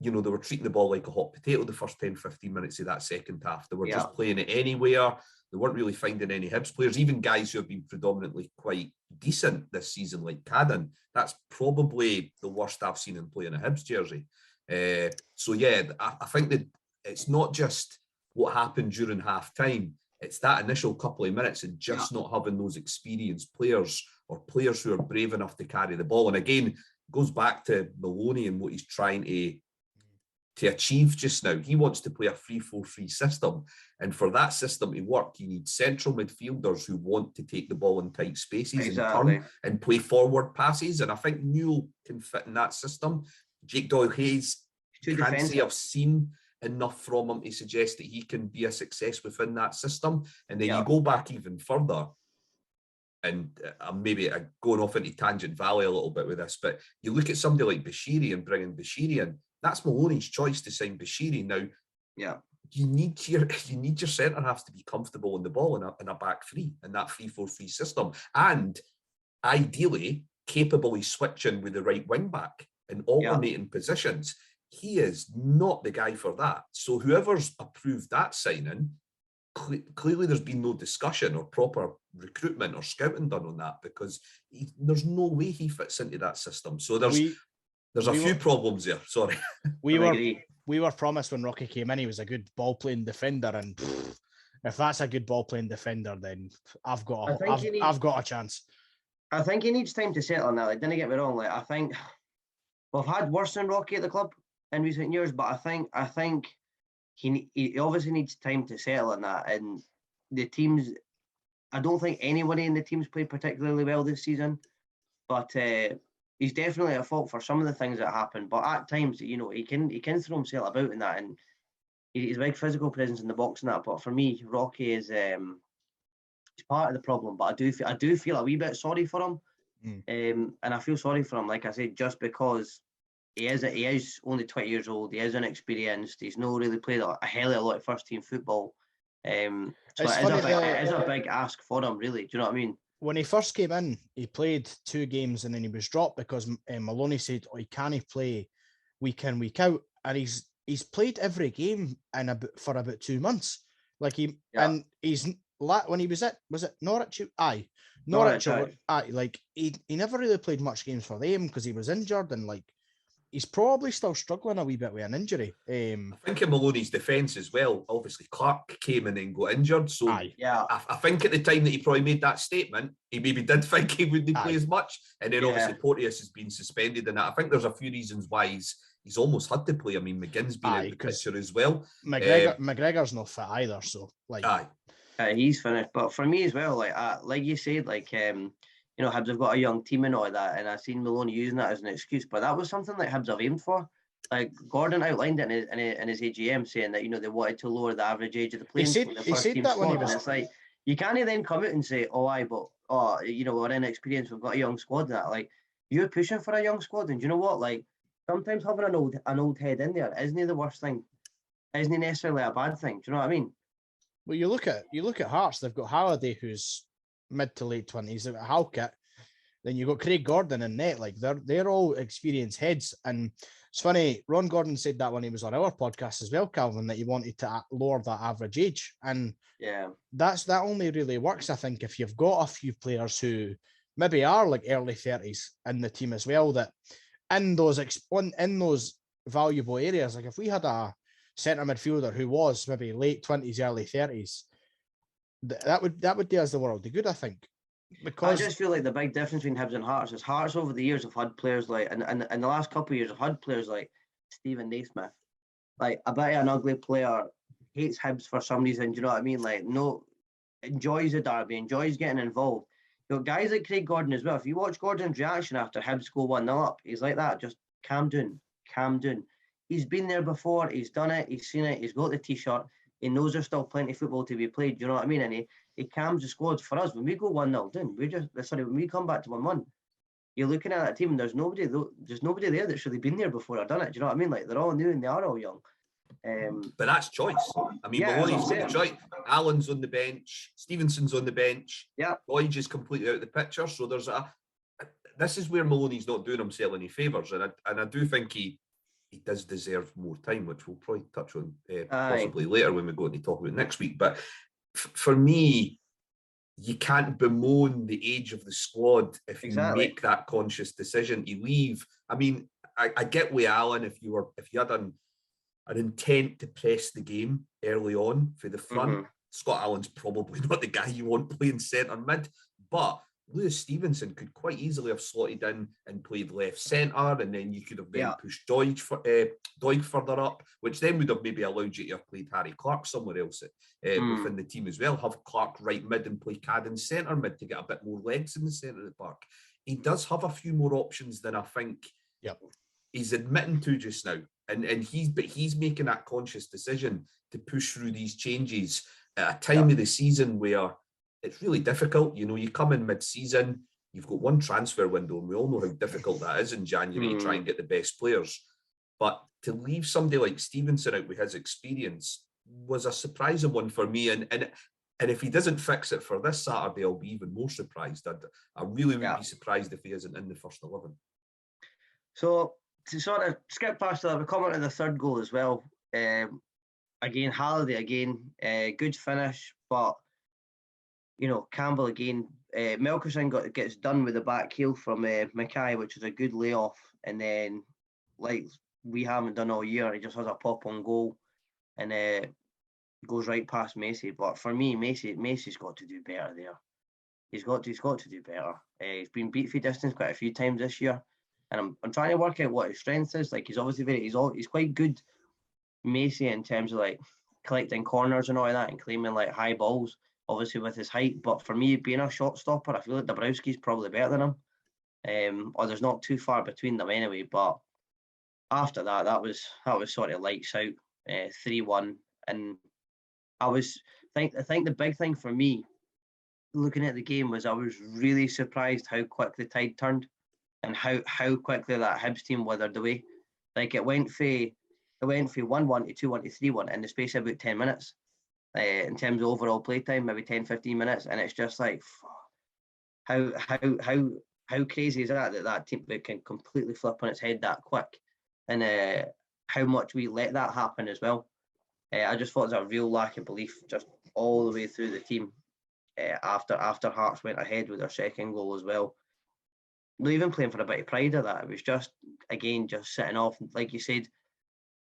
they were treating the ball like a hot potato the first 10, 15 minutes of that second half. They were just playing it anywhere. They weren't really finding any Hibs players, even guys who have been predominantly quite decent this season, like Cadden. That's probably the worst I've seen him play in a Hibs jersey. I think that it's not just what happened during half time. It's that initial couple of minutes and just not having those experienced players or players who are brave enough to carry the ball. And again, it goes back to Maloney and what he's trying to achieve just now. He wants to play a 3-4-3 system. And for that system to work, you need central midfielders who want to take the ball in tight spaces and turn and play forward passes. And I think Newell can fit in that system. Jake Doyle-Hayes, can't say I've seen enough from him to suggest that he can be a success within that system. And then you go back even further, and I'm maybe going off into Tangent Valley a little bit with this, but you look at somebody like Bashiri and bringing Bashiri in, that's Maloney's choice to sign Bashiri. Now, yeah, you need your centre halves to be comfortable on the ball in a back three, in that 3-4-3 system, and ideally capable of switching with the right wing back and alternating positions. He is not the guy for that. So whoever's approved that signing, clearly there's been no discussion or proper recruitment or scouting done on that, because there's no way he fits into that system. So there's a few problems there. Sorry. We were promised when Rocky came in he was a good ball playing defender, and if that's a good ball playing defender, then I've got a chance. I think he needs time to settle on that. Like, didn't get me wrong. Like, I think we've had worse than Rocky at the club in recent years, but I think he obviously needs time to settle on that. And the teams, I don't think anybody in the team's played particularly well this season, but he's definitely at fault for some of the things that happen. But at times, you know, he can throw himself about in that, and he's a big physical presence in the box and that. But for me, Rocky is he's part of the problem. But I do feel a wee bit sorry for him, and I feel sorry for him, like I said, just because he is only 20 years old. He is inexperienced. He's not really played a hell of a lot of first team football. So it is a big ask for him, really. Do you know what I mean? When he first came in, he played 2 games and then he was dropped because Maloney said, "Oh, he can't play week in, week out," and he's played every game for about 2 months. Like and he's when he was it Norwich? Aye, Norwich. Aye, like he never really played much games for them because he was injured, and like he's probably still struggling a wee bit with an injury. I think in Maloney's defence as well, obviously Clark came in and got injured. So I think at the time that he probably made that statement, he maybe did think he wouldn't play as much. And then obviously Porteous has been suspended in that. I think there's a few reasons why he's almost had to play. I mean, McGinn's been in the picture as well. McGregor's not fit either. So like, he's finished. But for me as well, like you said, like you know, Hibs have got a young team and all that, and I've seen Maloney using that as an excuse, but that was something that Hibs have aimed for. Like Gordon outlined it in his AGM, saying that, you know, they wanted to lower the average age of the playing squad. He said that when he was. And it's like, you can't then come out and say, you know, we're inexperienced, we've got a young squad. That, like, you're pushing for a young squad, and do you know what? Like, sometimes having an old head in there isn't the worst thing. Isn't necessarily a bad thing. Do you know what I mean? Well, you look at Hearts. They've got Halliday, who's mid to late 20s. They've got Halkett. Then you've got Craig Gordon and net. Like they're all experienced heads. And it's funny, Ron Gordon said that when he was on our podcast as well, Calvin, that he wanted to lower that average age. And that only really works, I think, if you've got a few players who maybe are like early 30s in the team as well, that in those valuable areas, like if we had a centre midfielder who was maybe late 20s, early 30s, that would do us the world of good, I think. Because I just feel like the big difference between Hibs and Hearts is Hearts over the years have had players like, and in the last couple of years have had players like Stephen Naismith, like a bit of an ugly player, hates Hibs for some reason. Do you know what I mean? Like, enjoys the derby, enjoys getting involved. You know, guys like Craig Gordon as well. If you watch Gordon's reaction after Hibs go 1-0 up, he's like that, just calm down. He's been there before, he's done it, he's seen it, he's got the t-shirt. He knows there's still plenty of football to be played. You know what I mean? And he calms the squad. For us, when we go 1-0 down, when we come back to 1-1, you're looking at that team and there's nobody there that's really been there before or done it. Do you know what I mean? Like, they're all new and they are all young. But that's choice. I mean, Maloney's got the choice. Allen's on the bench, Stevenson's on the bench. Yeah. Boyd is completely out of the picture. So this is where Maloney's not doing himself any favours. And I do think he does deserve more time, which we'll probably touch on possibly later when we go to talk about next week. But for me, you can't bemoan the age of the squad if you make that conscious decision to leave. I mean, I get with Allen if you had an intent to press the game early on for the front. Scott Allen's probably not the guy you want playing centre mid, but Lewis Stevenson could quite easily have slotted in and played left centre, and then you could have then pushed Doig further up, which then would have maybe allowed you to have played Harry Clark somewhere else within the team as well. Have Clark right mid and play Cadden centre mid to get a bit more legs in the centre of the park. He does have a few more options than I think he's admitting to just now, and he's making that conscious decision to push through these changes at a time of the season where it's really difficult. You know, you come in mid-season, you've got one transfer window, and we all know how difficult that is in January to try and get the best players. But to leave somebody like Stevenson out with his experience was a surprising one for me. And if he doesn't fix it for this Saturday, I'll be even more surprised. I really would be surprised if he isn't in the first 11. So to sort of skip past that, we come on to the third goal as well. Again, Halliday again, good finish, but you know, Campbell again. Melkerson gets done with the back heel from Mackay, which is a good layoff, and then like we haven't done all year, he just has a pop on goal and goes right past Macy. But for me, Macy's got to do better there. He's got to do better. He's been beat for distance quite a few times this year, and I'm trying to work out what his strength is. Like he's obviously he's quite good, Macy, in terms of like collecting corners and all of that and claiming like high balls, obviously with his height. But for me, being a shot stopper, I feel like Dabrowski's probably better than him. Or there's not too far between them anyway. But after that was sort of lights out, 3-1. And I think the big thing for me looking at the game was I was really surprised how quick the tide turned and how quickly that Hibs team withered away. Like it went for 1-1 to 2-1 to 3-1 in the space of about 10 minutes. In terms of overall playtime, maybe 10-15 minutes, and it's just like how crazy is that team that can completely flip on its head that quick, and how much we let that happen as well. I just thought there was a real lack of belief just all the way through the team after Hearts went ahead with their second goal as well. Not even playing for a bit of pride of that. It was just again just sitting off, like you said.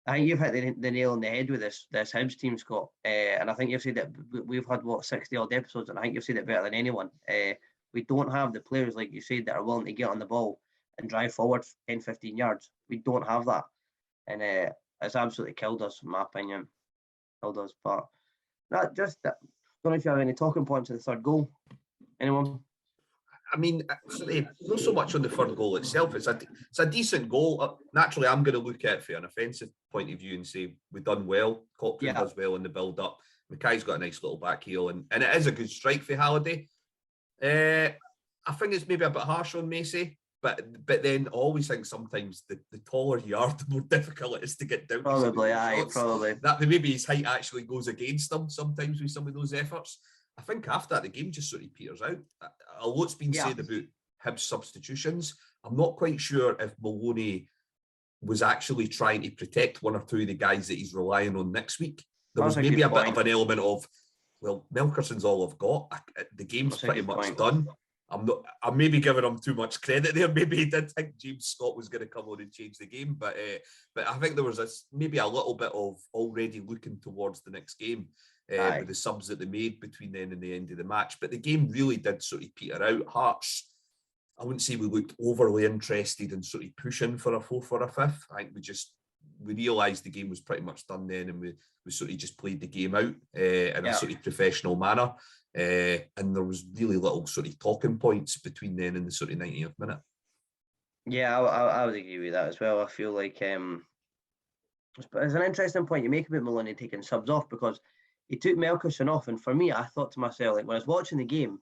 I think you've hit the nail on the head with this Hibs team, Scott. And I think you've said that we've had 60 odd episodes, and I think you've said it better than anyone. We don't have the players, like you said, that are willing to get on the ball and drive forward 10-15 yards. We don't have that, and it's absolutely killed us, in my opinion. Killed us. But that just don't know if you have any talking points on the third goal. Anyone? I mean, not so much on the third goal itself. It's a decent goal. Naturally, I'm going to look at it from an offensive point of view and say we've done well. Cochrane does well in the build-up. Mackay's got a nice little back heel, and it is a good strike for Halliday. I think it's maybe a bit harsh on Macy, but then I always think sometimes the taller you are, the more difficult it is to get down. Probably. That maybe his height actually goes against him sometimes with some of those efforts. I think after that, the game just sort of peters out. A lot's been said about Hibs substitutions. I'm not quite sure if Maloney was actually trying to protect one or two of the guys that he's relying on next week. There was maybe a bit of an element of, well, Melkerson's all I've got. The game's pretty much done. I'm maybe giving him too much credit there. Maybe he did think James Scott was going to come on and change the game, but I think there was maybe a little bit of already looking towards the next game. With the subs that they made between then and the end of the match. But the game really did sort of peter out. Hearts, I wouldn't say we looked overly interested in sort of pushing for a fourth or a fifth. I think we realised the game was pretty much done then, and we sort of just played the game out in a sort of professional manner. And there was really little sort of talking points between then and the sort of 90th minute. Yeah, I would agree with that as well. I feel like it's an interesting point you make about Maloney taking subs off, because he took Melkerson off, and for me, I thought to myself, like when I was watching the game,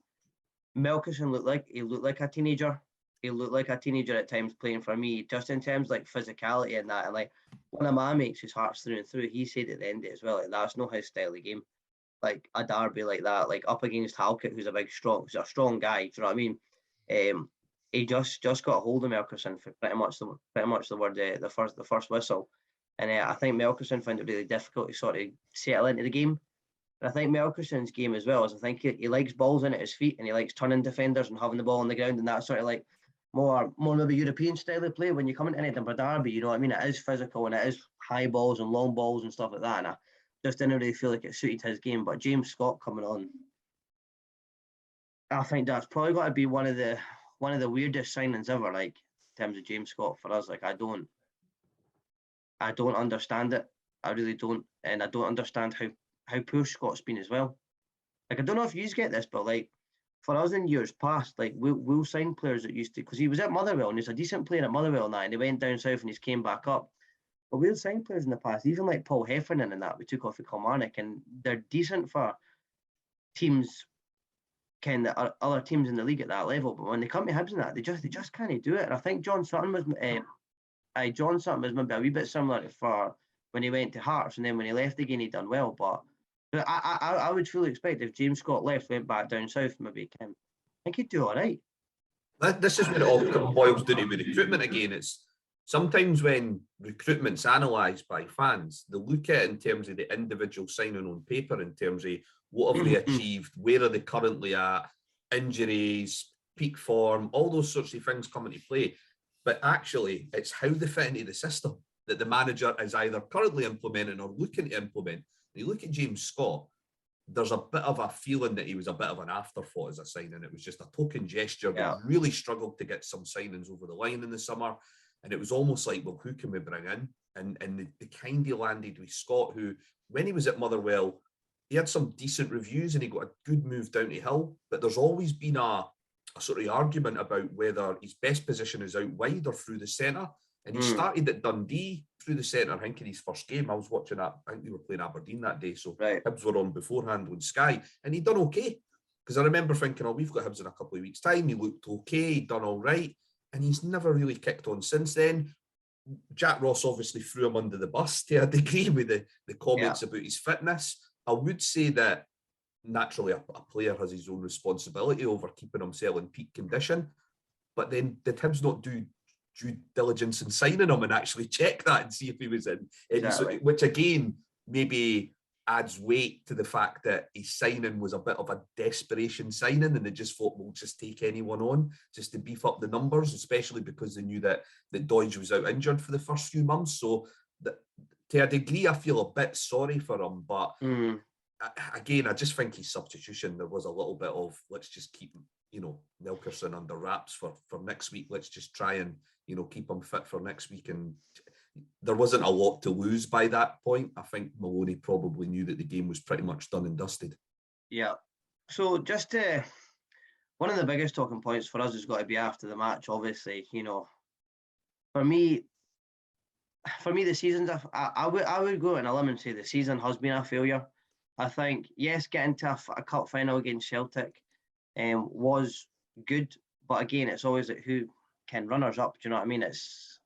Melkerson looked like a teenager. He looked like a teenager at times playing for me, just in terms of like physicality and that. And like one of my mates whose Hearts through and through, he said at the end of it as well, like that's not his style of game. Like a derby like that, like up against Halkett, who's a strong guy. Do you know what I mean? He just got a hold of Melkerson for pretty much the word the first whistle, and I think Melkerson found it really difficult to sort of settle into the game. I think Melkerson's game as well is I think he likes balls in at his feet, and he likes turning defenders and having the ball on the ground, and that sort of like more maybe European style of play. When you come into an Edinburgh derby, you know what I mean? It is physical and it is high balls and long balls and stuff like that. And I just didn't really feel like it suited his game. But James Scott coming on, I think that's probably got to be one of the weirdest signings ever. Like in terms of James Scott for us, like I don't understand it. I really don't, and I don't understand how poor Scott's been as well. Like, I don't know if you get this, but like for us in years past, like we'll sign players that used to, because he was at Motherwell and he's a decent player at Motherwell now, and he went down south and he's came back up. But we'll sign players in the past, even like Paul Heffernan and that we took off of Kilmarnock, and they're decent for teams other teams in the league at that level, but when they come to Hibs and that, they just can't do it. And I think John Sutton was maybe a wee bit similar for when he went to Hearts, and then when he left again, he done well. But I would fully expect if James Scott left, went back down south, maybe I think he'd do all right. This is where it all boils down to recruitment again. It's sometimes when recruitment's analysed by fans, they look at it in terms of the individual signing on paper, in terms of what have they achieved, where are they currently at, injuries, peak form, all those sorts of things come into play. But actually, it's how they fit into the system that the manager is either currently implementing or looking to implement. When you look at James Scott, there's a bit of a feeling that he was a bit of an afterthought as a signing. It was just a token gesture, but really struggled to get some signings over the line in the summer. And it was almost like, well, who can we bring in? And they kind of landed with Scott, who, when he was at Motherwell, he had some decent reviews and he got a good move down to Hill. But there's always been a sort of argument about whether his best position is out wide or through the centre. And he started at Dundee through the centre, I think, in his first game. I was watching that. I think they were playing Aberdeen that day. So Hibs were on beforehand on Sky. And he'd done okay. Because I remember thinking, oh, we've got Hibs in a couple of weeks' time. He looked okay. He'd done all right. And he's never really kicked on since then. Jack Ross obviously threw him under the bus to a degree with the comments about his fitness. I would say that naturally a player has his own responsibility over keeping himself in peak condition. But then did Hibs not do due diligence in signing him and actually check that and see if he was in? Which again, maybe adds weight to the fact that his signing was a bit of a desperation signing and they just thought, we'll just take anyone on just to beef up the numbers, especially because they knew that Doidge was out injured for the first few months. So to a degree, I feel a bit sorry for him. But again, I just think his substitution, there was a little bit of, let's just keep, Nelkerson under wraps for next week. Let's just try and, keep him fit for next week. And there wasn't a lot to lose by that point. I think Maloney probably knew that the game was pretty much done and dusted. Yeah. So just one of the biggest talking points for us has got to be after the match, obviously. For me, the season's I would go on a limb and say the season has been a failure. I think, yes, getting to a cup final against Celtic was good, but again, it's always like who can runners up. Do you know what I mean? It's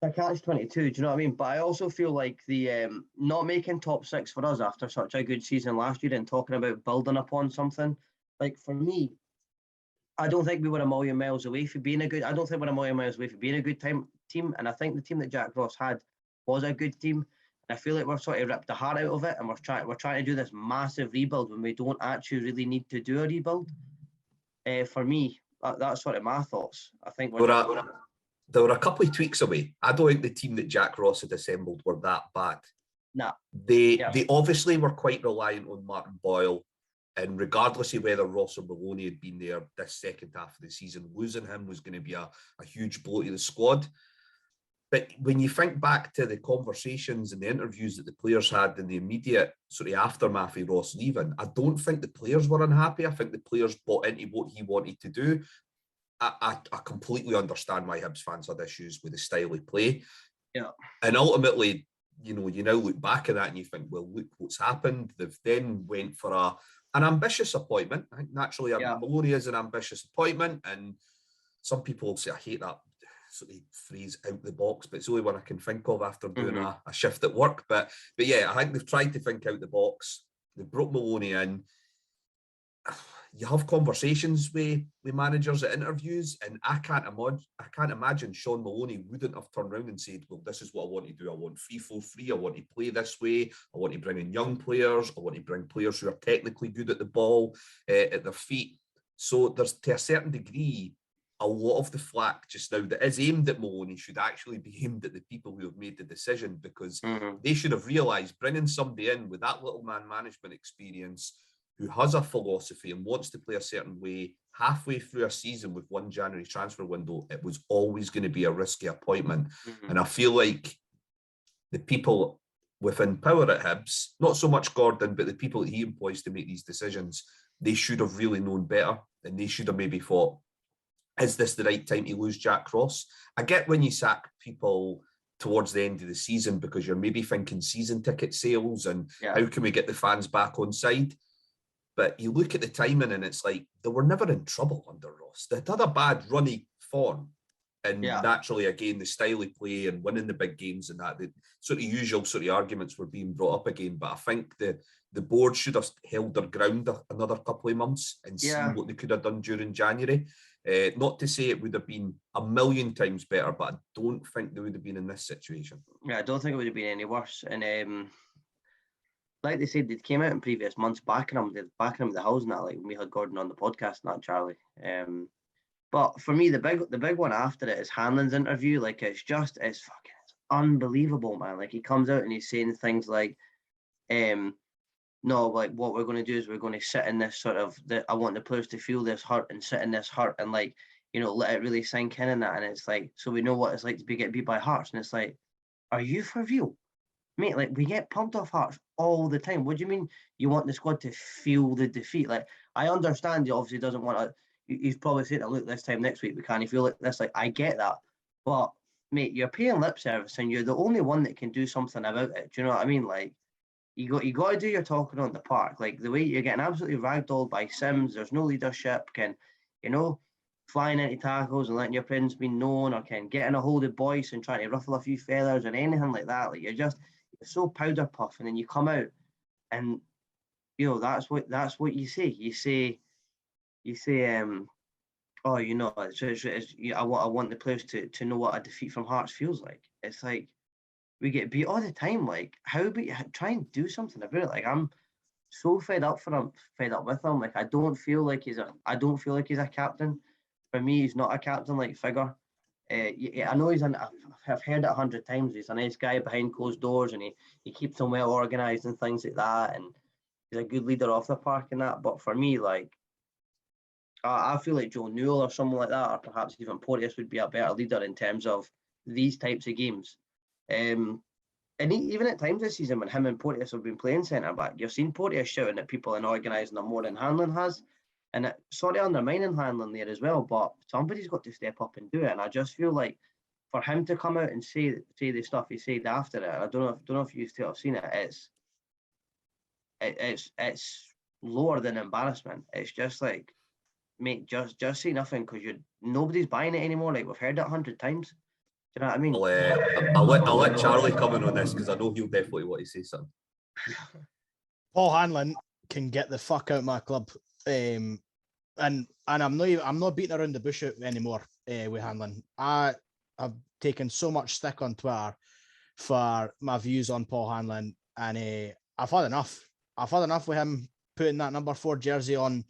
a catch-22. Do you know what I mean? But I also feel like the not making top six for us after such a good season last year and talking about building upon something. Like for me, I don't think we were a million miles away from being a good. I don't think we're a million miles away from being a good team. And I think the team that Jack Ross had was a good team. And I feel like we've sort of ripped the heart out of it, and we're trying to do this massive rebuild when we don't actually really need to do a rebuild. For me, that's sort of my thoughts. I think there were a couple of tweaks away. I don't think the team that Jack Ross had assembled were that bad. Nah. They obviously were quite reliant on Martin Boyle, and regardless of whether Ross or Maloney had been there this second half of the season, losing him was going to be a huge blow to the squad. But when you think back to the conversations and the interviews that the players had in the immediate sort of aftermath of Ross leaving, I don't think the players were unhappy. I think the players bought into what he wanted to do. I completely understand why Hibs fans had issues with the style of play. Yeah. And ultimately, you now look back at that and you think, well, look what's happened. They've then went for an ambitious appointment. I think naturally Maloney is an ambitious appointment, and some people say, I hate that sort of phrase, out the box, but it's the only one I can think of after doing a shift at work. But yeah, I think they've tried to think out the box. They brought Maloney in. You have conversations with managers at interviews, and I can't imagine Sean Maloney wouldn't have turned around and said, well, this is what I want to do. I want 3-4-3. I want to play this way. I want to bring in young players. I want to bring players who are technically good at the ball, at their feet. So there's, to a certain degree, a lot of the flack just now that is aimed at Maloney should actually be aimed at the people who have made the decision, because they should have realised bringing somebody in with that little man management experience who has a philosophy and wants to play a certain way halfway through a season with one January transfer window, it was always going to be a risky appointment. And I feel like the people within power at Hibs, not so much Gordon, but the people that he employs to make these decisions, they should have really known better, and they should have maybe thought, is this the right time to lose Jack Ross? I get when you sack people towards the end of the season because you're maybe thinking season ticket sales and how can we get the fans back on side? But you look at the timing and it's like they were never in trouble under Ross. They had a bad runny form. And naturally, again, the style of play and winning the big games and that, the sort of usual sort of arguments were being brought up again. But I think the board should have held their ground another couple of months and seen what they could have done during January. Not to say it would have been a million times better, but I don't think they would have been in this situation. Yeah, I don't think it would have been any worse. And like they said, they came out in previous months backing him with the house and that, like when we had Gordon on the podcast, not Charlie. But for me, the big one after it is Hanlon's interview. Like it's unbelievable, man. Like he comes out and he's saying things like, no, like what we're going to do is we're going to sit in this sort of, I want the players to feel this hurt and sit in this hurt and like, you know, let it really sink in and that. And it's like, so we know what it's like to get beat by Hearts. And it's like, are you for real? Mate, like we get pumped off Hearts all the time. What do you mean you want the squad to feel the defeat? Like I understand he obviously doesn't want to, he's probably saying, look, this time next week we can't feel like this. Like I get that. But mate, you're paying lip service and you're the only one that can do something about it. Do you know what I mean? Like you got to do your talking on the park. Like the way you're getting absolutely ragdolled by Sims, there's no leadership, can, you know, flying into tackles and letting your presence be known, or can getting a hold of Boyce and trying to ruffle a few feathers and anything like that. Like you're so powder puff, and then you come out and you know that's what you say. You say, oh, you know, I want the players to know what a defeat from Hearts feels like. It's like we get beat all the time. Like try and do something about it. Like I'm so fed up with him. Like I don't feel like he's a captain. For me, he's not a captain-like figure. I know I've heard it 100 times. He's a nice guy behind closed doors, and he keeps them well organised and things like that. And he's a good leader off the park and that. But for me, like, I feel like Joe Newell or someone like that, or perhaps even Porteous would be a better leader in terms of these types of games. And even at times this season, when him and Porteous have been playing centre back, you've seen Porteous shouting at people and organising them more than Hanlon has. And it sort of undermining Hanlon there as well, but somebody's got to step up and do it. And I just feel like for him to come out and say the stuff he said after it, I don't know if you still have seen it. It's lower than embarrassment. It's just like, mate, just say nothing because nobody's buying it anymore. Like we've heard it 100 times. Do you know what I mean? I'll let Charlie come in on this because I know he'll definitely want to say something. Paul Hanlon can get the fuck out of my club. And I'm not beating around the bush anymore with Hanlon. I've taken so much stick on Twitter for my views on Paul Hanlon, and I've had enough. I've had enough with him putting that number 4 jersey on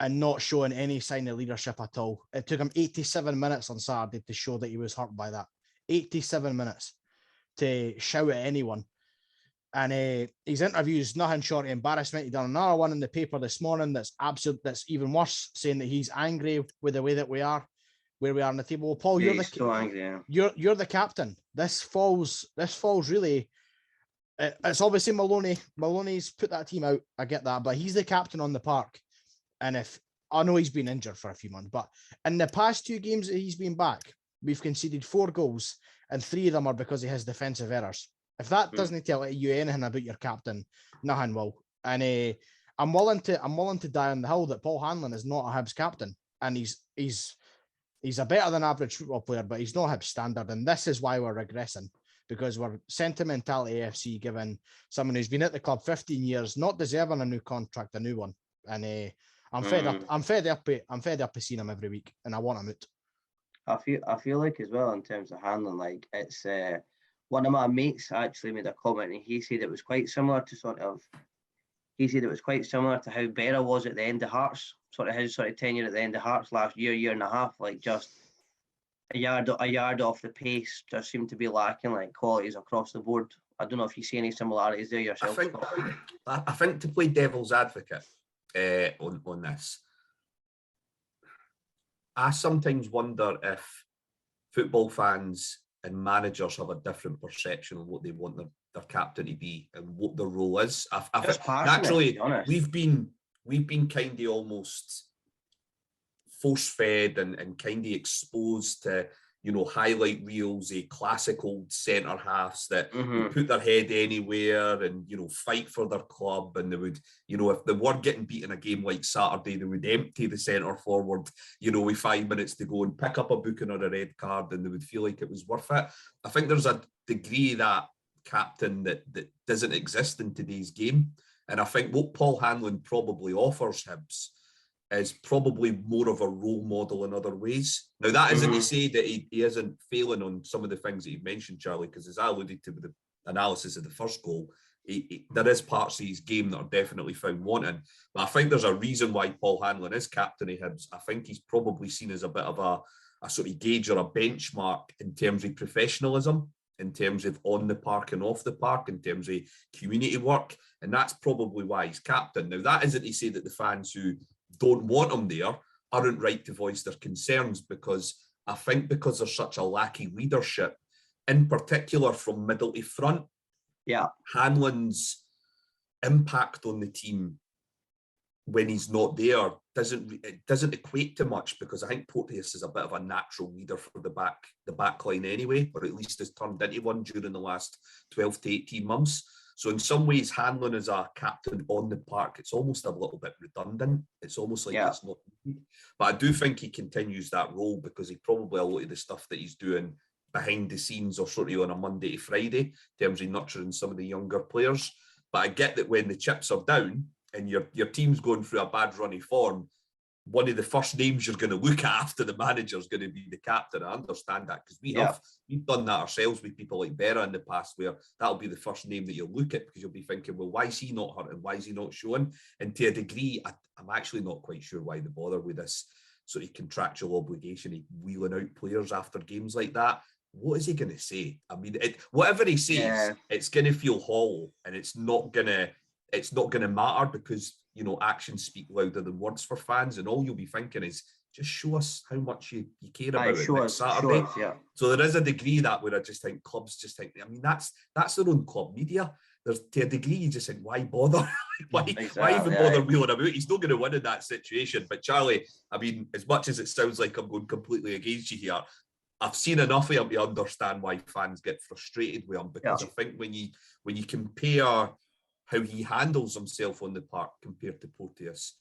and not showing any sign of leadership at all. It took him 87 minutes on Saturday to show that he was hurt by that. 87 minutes to shout at anyone. And his interview's nothing short of embarrassment. He done another one in the paper this morning that's even worse, saying that he's angry with the way that we are, where we are on the table. Well, Paul, you're so angry, you're the captain. This falls really. It's obviously Maloney. Maloney's put that team out. I get that, but he's the captain on the park. And if I know he's been injured for a few months, but in the past 2 games that he's been back, we've conceded 4 goals, and 3 of them are because of his defensive errors. If that doesn't tell you anything about your captain, nothing will. And I'm willing to die on the hill that Paul Hanlon is not a Hibs captain, and he's a better than average football player, but he's not Hibs standard. And this is why we're regressing, because we're sentimentality AFC giving someone who's been at the club 15 years, not deserving a new contract, a new one. And I'm fed up. I'm fed up of seeing him every week, and I want him out. I feel like as well in terms of Hanlon, like it's. One of my mates actually made a comment, and he said it was quite similar to how Berra was at the end of Hearts, his tenure at the end of Hearts last year and a half, like just a yard off the pace, just seemed to be lacking like qualities across the board. I don't know if you see any similarities there yourself. I think to play devil's advocate on this, I sometimes wonder if football fans and managers have a different perception of what they want their captain to be and what their role is. I think naturally we've been kind of almost force fed and kind of exposed to, highlight reels, classic old centre halves that Mm-hmm. would put their head anywhere and, fight for their club. And they would, if they were getting beaten a game like Saturday, they would empty the centre forward, with 5 minutes to go and pick up a booking or a red card, and they would feel like it was worth it. I think there's a degree of that captain that doesn't exist in today's game. And I think what Paul Hanlon probably offers Hibs is probably more of a role model in other ways. Now, that isn't to say that he isn't failing on some of the things that you've mentioned, Charlie, because as I alluded to with the analysis of the first goal, there is parts of his game that are definitely found wanting. But I think there's a reason why Paul Hanlon is captain of Hibs. I think he's probably seen as a bit of a sort of gauge or a benchmark in terms of professionalism, in terms of on the park and off the park, in terms of community work. And that's probably why he's captain. Now, that isn't to say that the fans who don't want him there aren't right to voice their concerns, because I think because there's such a lack of leadership, in particular from middle to front, Hanlon's impact on the team when he's not there doesn't equate to much, because I think Porteous is a bit of a natural leader for the back line anyway, or at least has turned into one during the last 12 to 18 months. So in some ways, Hanlon as a captain on the park, it's almost a little bit redundant. It's almost like it's not needed. But I do think he continues that role, because he probably, a lot of the stuff that he's doing behind the scenes or sort of on a Monday to Friday in terms of nurturing some of the younger players. But I get that when the chips are down and your team's going through a bad run of form, one of the first names you're going to look at after the manager is going to be the captain. I understand that, because we've done that ourselves with people like Berra in the past, where that'll be the first name that you'll look at, because you'll be thinking, well, why is he not hurting? Why is he not showing? And to a degree, I'm actually not quite sure why they bother with this sort of contractual obligation of wheeling out players after games like that. What is he going to say? I mean, whatever he says, it's going to feel hollow, and it's not going to matter, because actions speak louder than words for fans, and all you'll be thinking is, just show us how much you care about it next Saturday. So there is a degree that where I just think clubs just think, I mean, that's their own club media. There's, to a degree, you just think, why bother? why even bother wheeling him out? He's not going to win in that situation. But Charlie, I mean, as much as it sounds like I'm going completely against you here, I've seen enough of him to understand why fans get frustrated with him, because I think when you compare how he handles himself on the park compared to Porteous,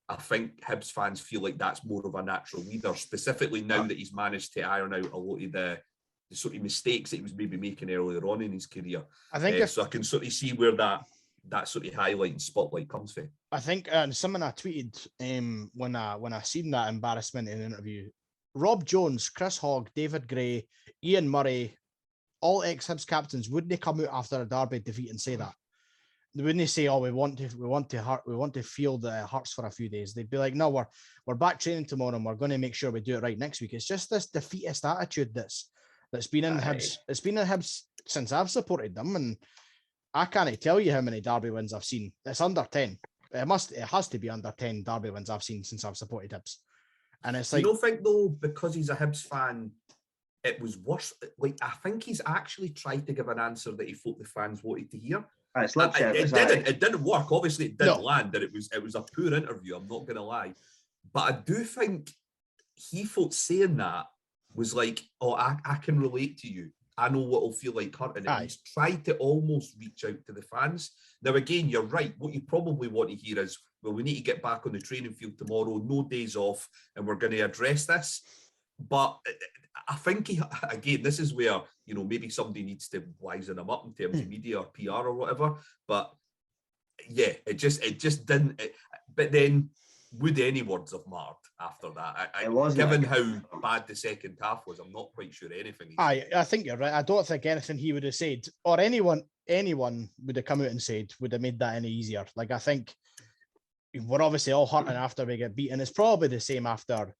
I think Hibs fans feel like that's more of a natural leader, specifically now that he's managed to iron out a lot of the sort of mistakes that he was maybe making earlier on in his career. I think so I can sort of see where that sort of highlight and spotlight comes from. I think something I tweeted when I seen that embarrassment in the interview, Rob Jones, Chris Hogg, David Gray, Ian Murray, all ex-Hibs captains, wouldn't they come out after a Derby defeat and say that? Wouldn't they say, "Oh, we want to feel that it hurts for a few days"? They'd be like, "No, we're back training tomorrow, and we're going to make sure we do it right next week." It's just this defeatist attitude that's been in Hibs. It's been in Hibs since I've supported them, and I can't tell you how many Derby wins I've seen. It's under 10. It has to be under 10 Derby wins I've seen since I've supported Hibs. And it's like, you don't think though, because he's a Hibs fan, it was worse? Like, I think he's actually tried to give an answer that he thought the fans wanted to hear. It didn't work. Obviously, it didn't land, and it was a poor interview. I'm not going to lie, but I do think he thought saying that was like, "Oh, I can relate to you. I know what it'll feel like hurting." And he's tried to almost reach out to the fans. Now, again, you're right. What you probably want to hear is, well, we need to get back on the training field tomorrow, no days off, and we're going to address this. But I think, again, this is where, maybe somebody needs to wisen him up in terms of media or PR or whatever. But yeah, it just didn't. But then, would any words have mattered after that? Given how bad the second half was, I'm not quite sure anything. I think you're right. I don't think anything he would have said, or anyone would have come out and said, would have made that any easier. Like, I think we're obviously all hurting after we get beaten. It's probably the same after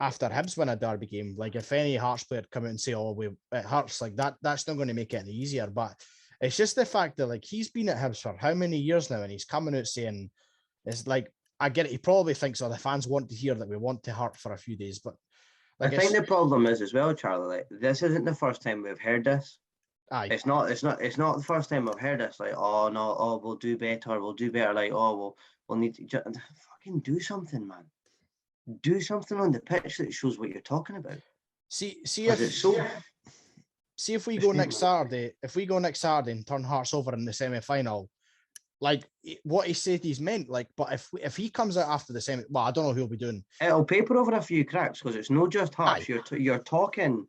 Hibs win a Derby game. Like, if any Hearts player come out and say, "Oh, it hurts," like that's not going to make it any easier. But it's just the fact that, like, he's been at Hibs for how many years now, and he's coming out saying, it's like, I get it. He probably thinks, "Oh, the fans want to hear that we want to hurt for a few days." But like, I think the problem is as well, Charlie. Like, this isn't the first time we've heard this. It's not the first time I've heard this. Like, "Oh no, oh, we'll do better. Like, oh, we'll need to fucking do something, man. Do something on the pitch that shows what you're talking about." See 'Cause it's so. if we go next Saturday, and turn Hearts over in the semi-final, like what he said he's meant, like, but if he comes out after the semi, well, I don't know who he'll be doing. It'll paper over a few cracks because it's not just Hearts. You're talking,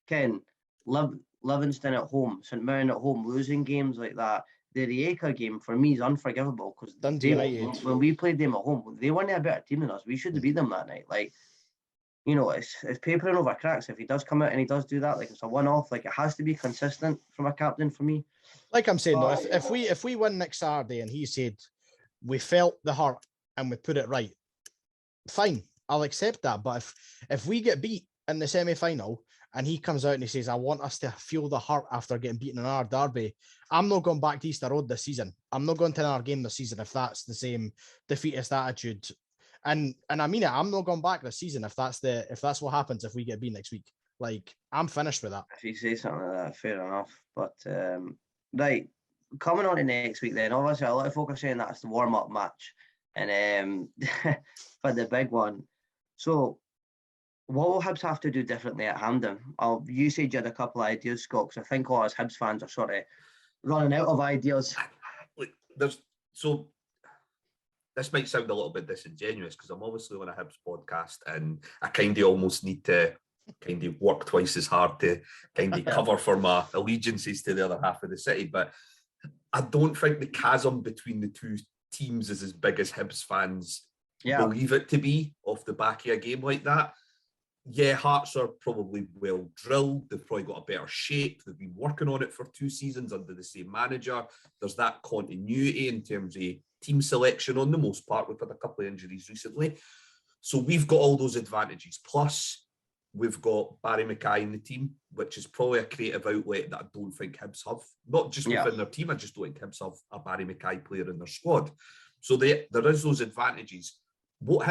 Ken, Livingston at home, St Mirren at home, losing games like that. The Rijeka game for me is unforgivable because when we played them at home, they weren't a better team than us. We should have beat them that night. Like, you know, it's papering over cracks. If he does come out and he does do that, like it's a one-off. Like it has to be consistent from a captain for me. Like I'm saying, though, if we win next Saturday and he said we felt the heart and we put it right, fine, I'll accept that. But if we get beat in the semi-final and he comes out and he says, I want us to feel the heart after getting beaten in our derby, I'm not going back to Easter Road this season. I'm not going to another game this season if that's the same defeatist attitude. And I mean it, I'm not going back this season if that's what happens if we get beat next week. Like, I'm finished with that. If you say something like that, fair enough. But right, coming on to next week then, obviously a lot of folk are saying that's the warm-up match and for the big one. So what will Hibs have to do differently at Hampden? You said you had a couple of ideas, Scott, because I think all us Hibs fans are sort of running out of ideas. This might sound a little bit disingenuous because I'm obviously on a Hibs podcast and I kind of almost need to kind of work twice as hard to kind of cover for my allegiances to the other half of the city. But I don't think the chasm between the two teams is as big as Hibs fans believe it to be off the back of a game like that. Yeah, Hearts are probably well drilled. They've probably got a better shape. They've been working on it for 2 seasons under the same manager. There's that continuity in terms of team selection on the most part. We've had a couple of injuries recently. So we've got all those advantages. Plus, we've got Barry Mackay in the team, which is probably a creative outlet that I don't think Hibs have. Not just within their team, I just don't think Hibs have a Barry Mackay player in their squad. So there is those advantages. What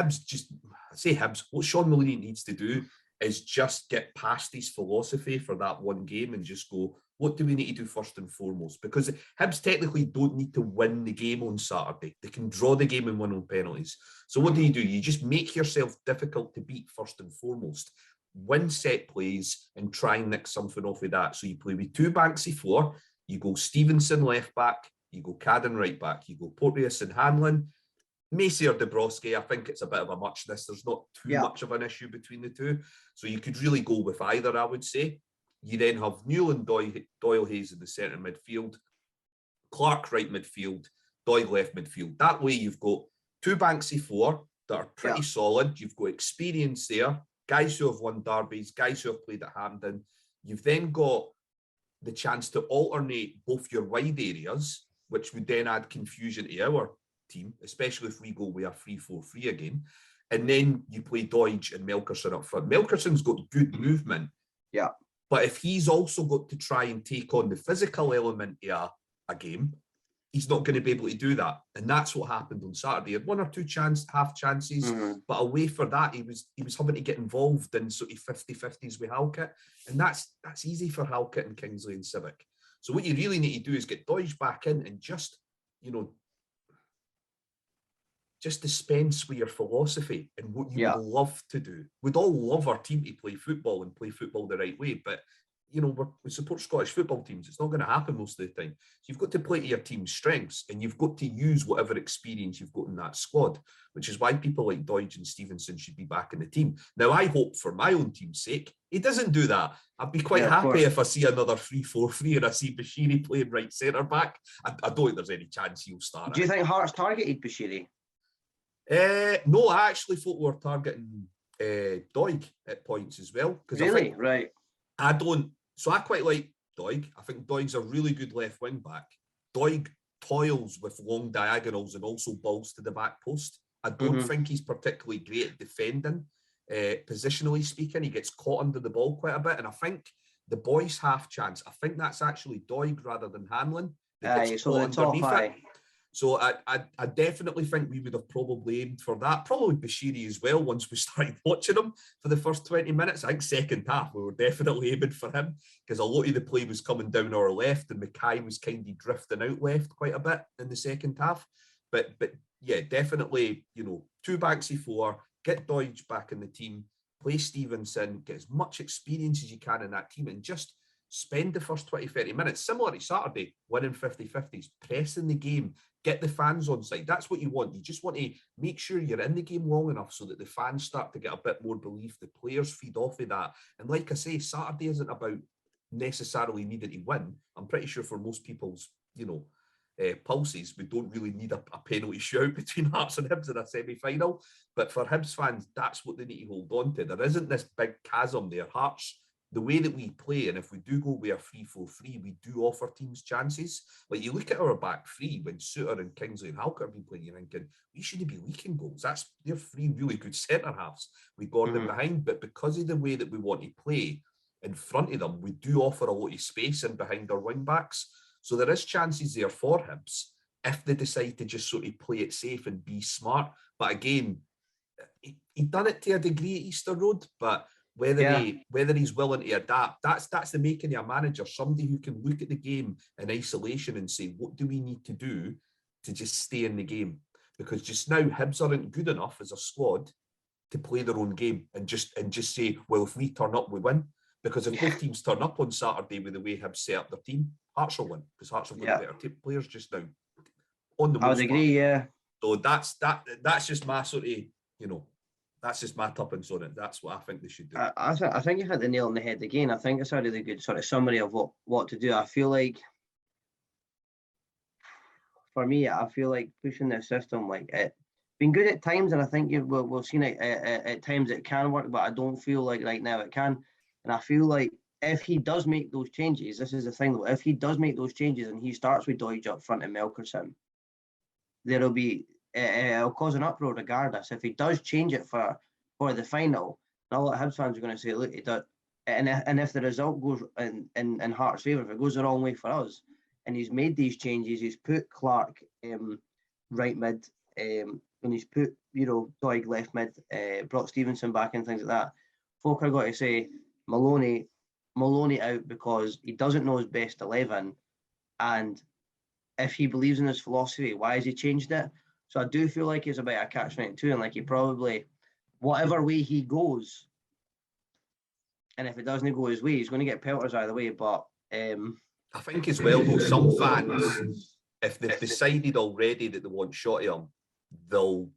Sean Maloney needs to do is just get past his philosophy for that one game and just go, what do we need to do first and foremost? Because Hibs technically don't need to win the game on Saturday. They can draw the game and win on penalties. So what do? You just make yourself difficult to beat first and foremost. Win set plays and try and nick something off of that. So you play with 2 Banksy 4, you go Stevenson left back, you go Cadden right back, you go Porteous and Hanlon, Macy or Dabrowski. I think it's a bit of a muchness. There's not too much of an issue between the two. So you could really go with either, I would say. You then have Newland, Doyle Hayes in the centre midfield, Clark right midfield, Doyle left midfield. That way you've got 2 Banksy 4 that are pretty solid. You've got experience there, guys who have won derbies, guys who have played at Hampden. You've then got the chance to alternate both your wide areas, which would then add confusion to our team, especially if we go with a 3-4-3 again. And then you play Doidge and Melkerson up front. Melkerson's got good movement. Yeah. But if he's also got to try and take on the physical element of a game, he's not going to be able to do that. And that's what happened on Saturday. He had 1 or 2 half chances, but away for that, he was having to get involved in sort of 50-50s with Halkett. And that's easy for Halkett and Kingsley and Civic. So what you really need to do is get Doidge back in and just dispense with your philosophy and what you would love to do. We'd all love our team to play football and play football the right way, but we support Scottish football teams. It's not going to happen most of the time. So you've got to play to your team's strengths and you've got to use whatever experience you've got in that squad, which is why people like Doidge and Stevenson should be back in the team. Now, I hope for my own team's sake, he doesn't do that. I'd be quite happy if I see another 3-4-3 and I see Bashiri playing right centre-back. I don't think there's any chance he'll start. Do you think Hearts targeted Bashiri? No, I actually thought we were targeting Doig at points as well. Really? Right. I quite like Doig. I think Doig's a really good left wing back. Doig toils with long diagonals and also balls to the back post. I don't think he's particularly great at defending. Positionally speaking, he gets caught under the ball quite a bit. And I think the boys' half chance, I think that's actually Doig rather than Hanlon. So the top high. So I definitely think we would have probably aimed for that. Probably Bashiri as well once we started watching him for the first 20 minutes. I think second half we were definitely aiming for him because a lot of the play was coming down our left and Mackay was kind of drifting out left quite a bit in the second half. But yeah, definitely, 2 Banksy 4, get Doidge back in the team play Stevenson, get as much experience as you can in that team, and just spend the first 20, 30 minutes, similar to Saturday, winning 50-50s, pressing the game, get the fans on side. That's what you want. You just want to make sure you're in the game long enough so that the fans start to get a bit more belief, the players feed off of that. And like I say, Saturday isn't about necessarily needing to win. I'm pretty sure for most people's, pulses, we don't really need a penalty shootout between Hearts and Hibs in a semi-final. But for Hibs fans, that's what they need to hold on to. There isn't this big chasm there. Hearts, the way that we play, and if we do go with a 3-4-3, we do offer teams chances. Like, you look at our back three when Suter and Kingsley and Halkett have been playing, you're thinking, we shouldn't be leaking goals. They're three really good centre halves with Gordon behind, but because of the way that we want to play in front of them, we do offer a lot of space in behind our wing backs. So there is chances there for Hibs if they decide to just sort of play it safe and be smart. But again, he done it to a degree at Easter Road, but whether he's willing to adapt, that's the making of a manager, somebody who can look at the game in isolation and say, what do we need to do to just stay in the game? Because just now Hibs aren't good enough as a squad to play their own game and just say, well, if we turn up, we win. Because if both teams turn up on Saturday with the way Hibs set up their team, Hearts will win, because Hearts have got better players just now. On the most I would agree, part. So that's just my sort of, that's just my tuppence on it. That's what I think they should do. I think you hit the nail on the head again. I think it's a really good sort of summary of what to do. I feel like, for me, I feel like pushing the system, like, it been good at times, and I think we've seen it at times it can work, but I don't feel like right now it can. And I feel like if he does make those changes, this is the thing though, if he does make those changes and he starts with Doidge up front and Melkerson, there'll be it'll cause an uproar regardless. If he does change it for the final, a lot of Hibs fans are going to say, look, he does, and if the result goes in Hearts' favour, if it goes the wrong way for us, and he's made these changes, he's put Clark right mid, and he's put Doig left mid, brought Stevenson back and things like that. Folk are going to say Maloney out because he doesn't know his best 11, and if he believes in his philosophy, why has he changed it? So I do feel like he's a bit of a catch-22, and like he probably, whatever way he goes, and if it doesn't go his way, he's going to get pelters either way. But I think as well, though, some fans, if they've decided already that they want shot at him, they'll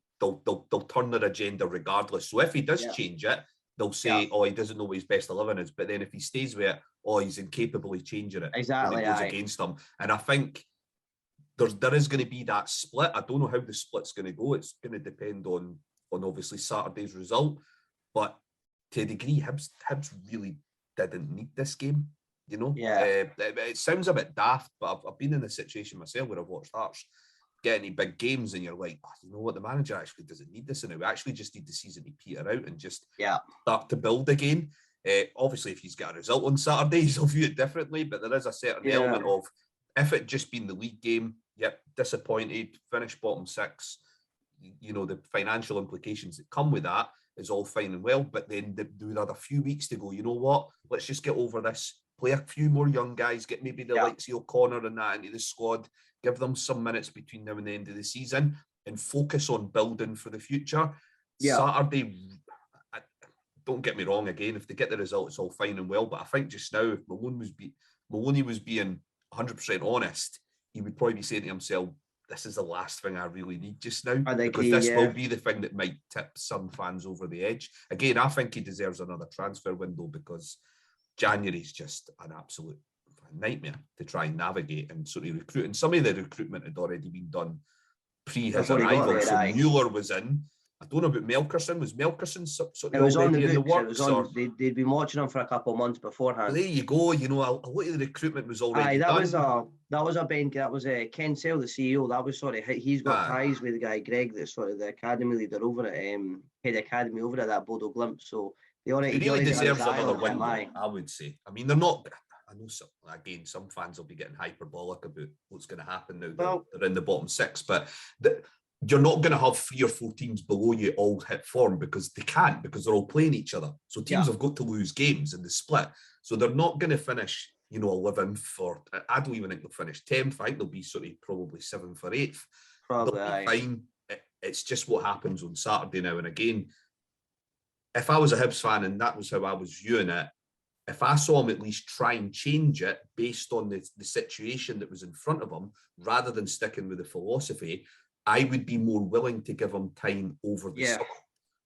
turn their agenda regardless. So if he does change it, they'll say, oh, he doesn't know what his best 11 is. But then if he stays with it, oh, he's incapable of changing it. Exactly. When it goes against him. And I think there is going to be that split. I don't know how the split's going to go. It's going to depend on obviously Saturday's result. But to a degree, Hibs really didn't need this game. It sounds a bit daft, but I've been in a situation myself where I've watched Hearts get any big games, and you're like, oh, you know what, the manager actually doesn't need this, and we actually just need the season to peter out and just start to build again. Obviously, if he's got a result on Saturday, he'll view it differently, but there is a certain element of, if it just been the league game, disappointed, finished bottom six, the financial implications that come with that is all fine and well, but then there are a few weeks to go, you know what, let's just get over this, play a few more young guys, get maybe the likes of O'Connor and that into the squad, give them some minutes between now and the end of the season, and focus on building for the future. Saturday, don't get me wrong, again, if they get the result, it's all fine and well, but I think just now, if Maloney was being 100% honest, he would probably be saying to himself, this is the last thing I really need just now, because this will be the thing that might tip some fans over the edge. Again, I think he deserves another transfer window, because January is just an absolute nightmare to try and navigate and sort of recruit. And some of the recruitment had already been done pre his arrival. So Mueller was in. I don't know about Melkerson. Was Melkerson sort of already in the works? They'd been watching him for a couple of months beforehand. Well, there you go. A lot of the recruitment was already done. That was Ken Sale, the CEO. That was he's got ties with the guy Greg, that's sort of the academy leader over at head academy over at that Bodo Glimt. So he really deserves another window, I would say. I mean, they're not. I know some fans will be getting hyperbolic about what's going to happen now. Well, they're in the bottom six, but you're not going to have 3 or 4 teams below you all hit form, because they can't, because they're all playing each other. So teams have got to lose games in the split. So they're not going to finish, 11th, or I don't even think they'll finish 10th. I think they'll be sort of probably 7th or 8th. Probably they'll be fine. It's just what happens on Saturday now. And again, if I was a Hibs fan and that was how I was viewing it, if I saw him at least try and change it based on the situation that was in front of him, rather than sticking with the philosophy, I would be more willing to give him time over the summer.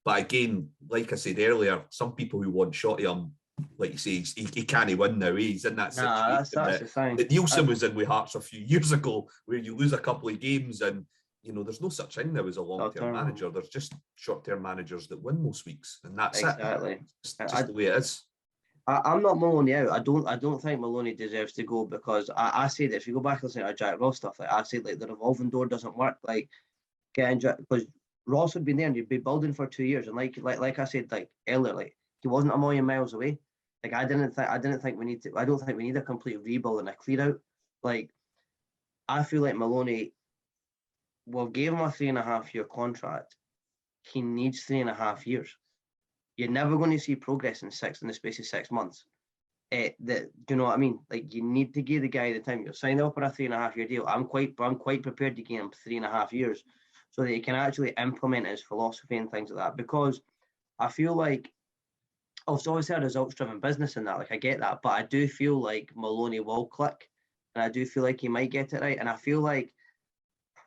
But again, like I said earlier, some people who want shot of him, like you say, he can't win now. He's in that situation that's the thing. that Nielsen was in with Hearts a few years ago, where you lose a couple of games and, you know, there's no such thing now as a long-term manager. There's just short-term managers that win most weeks, and that's it. It's just the way it is. I'm not Maloney out. I don't think Maloney deserves to go, because I say that if you go back and listen to Jack Ross stuff, like I say, like the revolving door doesn't work. Like because Ross had been there and you'd be building for 2 years, and like I said like earlier, like he wasn't a million miles away. Like I don't think we need a complete rebuild and a clear out. Like I feel like Maloney, well, gave him a 3.5-year contract. He needs 3.5 years. You're never going to see progress in the space of 6 months. Do you know what I mean? Like you need to give the guy the time. You're signing up for a 3.5-year deal. I'm quite prepared to give him 3.5 years, so that he can actually implement his philosophy and things like that. Because I feel like, it's obviously a results-driven business in that. Like I get that, but I do feel like Maloney will click, and I do feel like he might get it right. And I feel like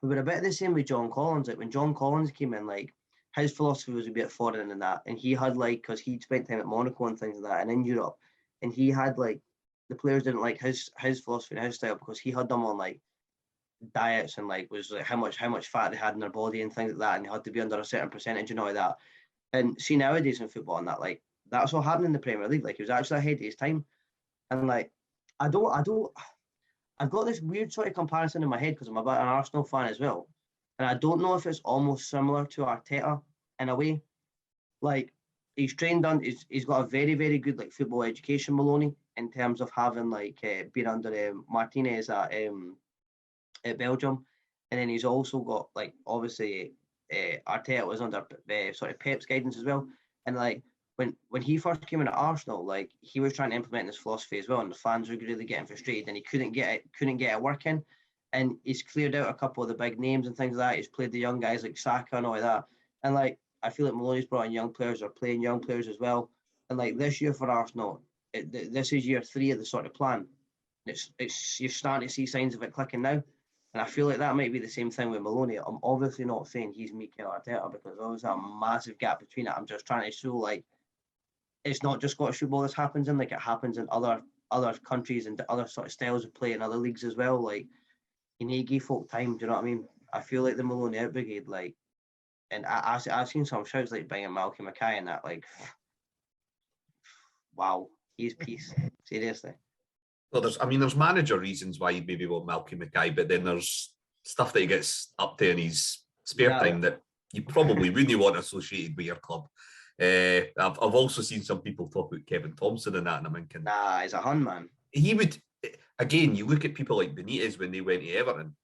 we were a bit the same with John Collins. Like when John Collins came in, like his philosophy was a bit foreign in that, and he had like, because he'd spent time at Monaco and things like that, and in Europe, and he had like the players didn't like his philosophy and his style, because he had them on like diets and like was like how much fat they had in their body and things like that, and they had to be under a certain percentage and all of that. And see nowadays in football and that, like that's what happened in the Premier League. Like he was actually ahead of his time, and like I've got this weird sort of comparison in my head because I'm about an Arsenal fan as well, and I don't know if it's almost similar to Arteta in a way. Like he's trained on, he's got a very, very good like football education, Maloney, in terms of having like been under Martinez at Belgium, and then he's also got like obviously Arteta was under Pep's guidance as well, and like when he first came in at Arsenal, like he was trying to implement this philosophy as well, and the fans were really getting frustrated, and he couldn't get it working, and he's cleared out a couple of the big names and things like that. He's played the young guys like Saka and all of that, and like I feel like Maloney's brought in young players, or playing young players as well, and like this year for Arsenal, this is year 3 of the sort of plan. It's you're starting to see signs of it clicking now. And I feel like that might be the same thing with Maloney. I'm obviously not saying he's Mikel Arteta, because there's a massive gap between it. I'm just trying to show like it's not just Scottish football this happens in, like it happens in other countries and other sort of styles of play in other leagues as well. Like you need to give folk time, do you know what I mean? I feel like the Maloney out brigade, like, and I've seen some shouts like bringing Malky Mackay and that, like wow, he's peace. Seriously. Well, there's manager reasons why you maybe want Malky Mackay, but then there's stuff that he gets up to in his spare time that you probably wouldn't want associated with your club. I've also seen some people talk about Kevin Thompson and that, and I'm thinking, nah, he's a Hun man. He would, again, you look at people like Benitez when they went to Everton,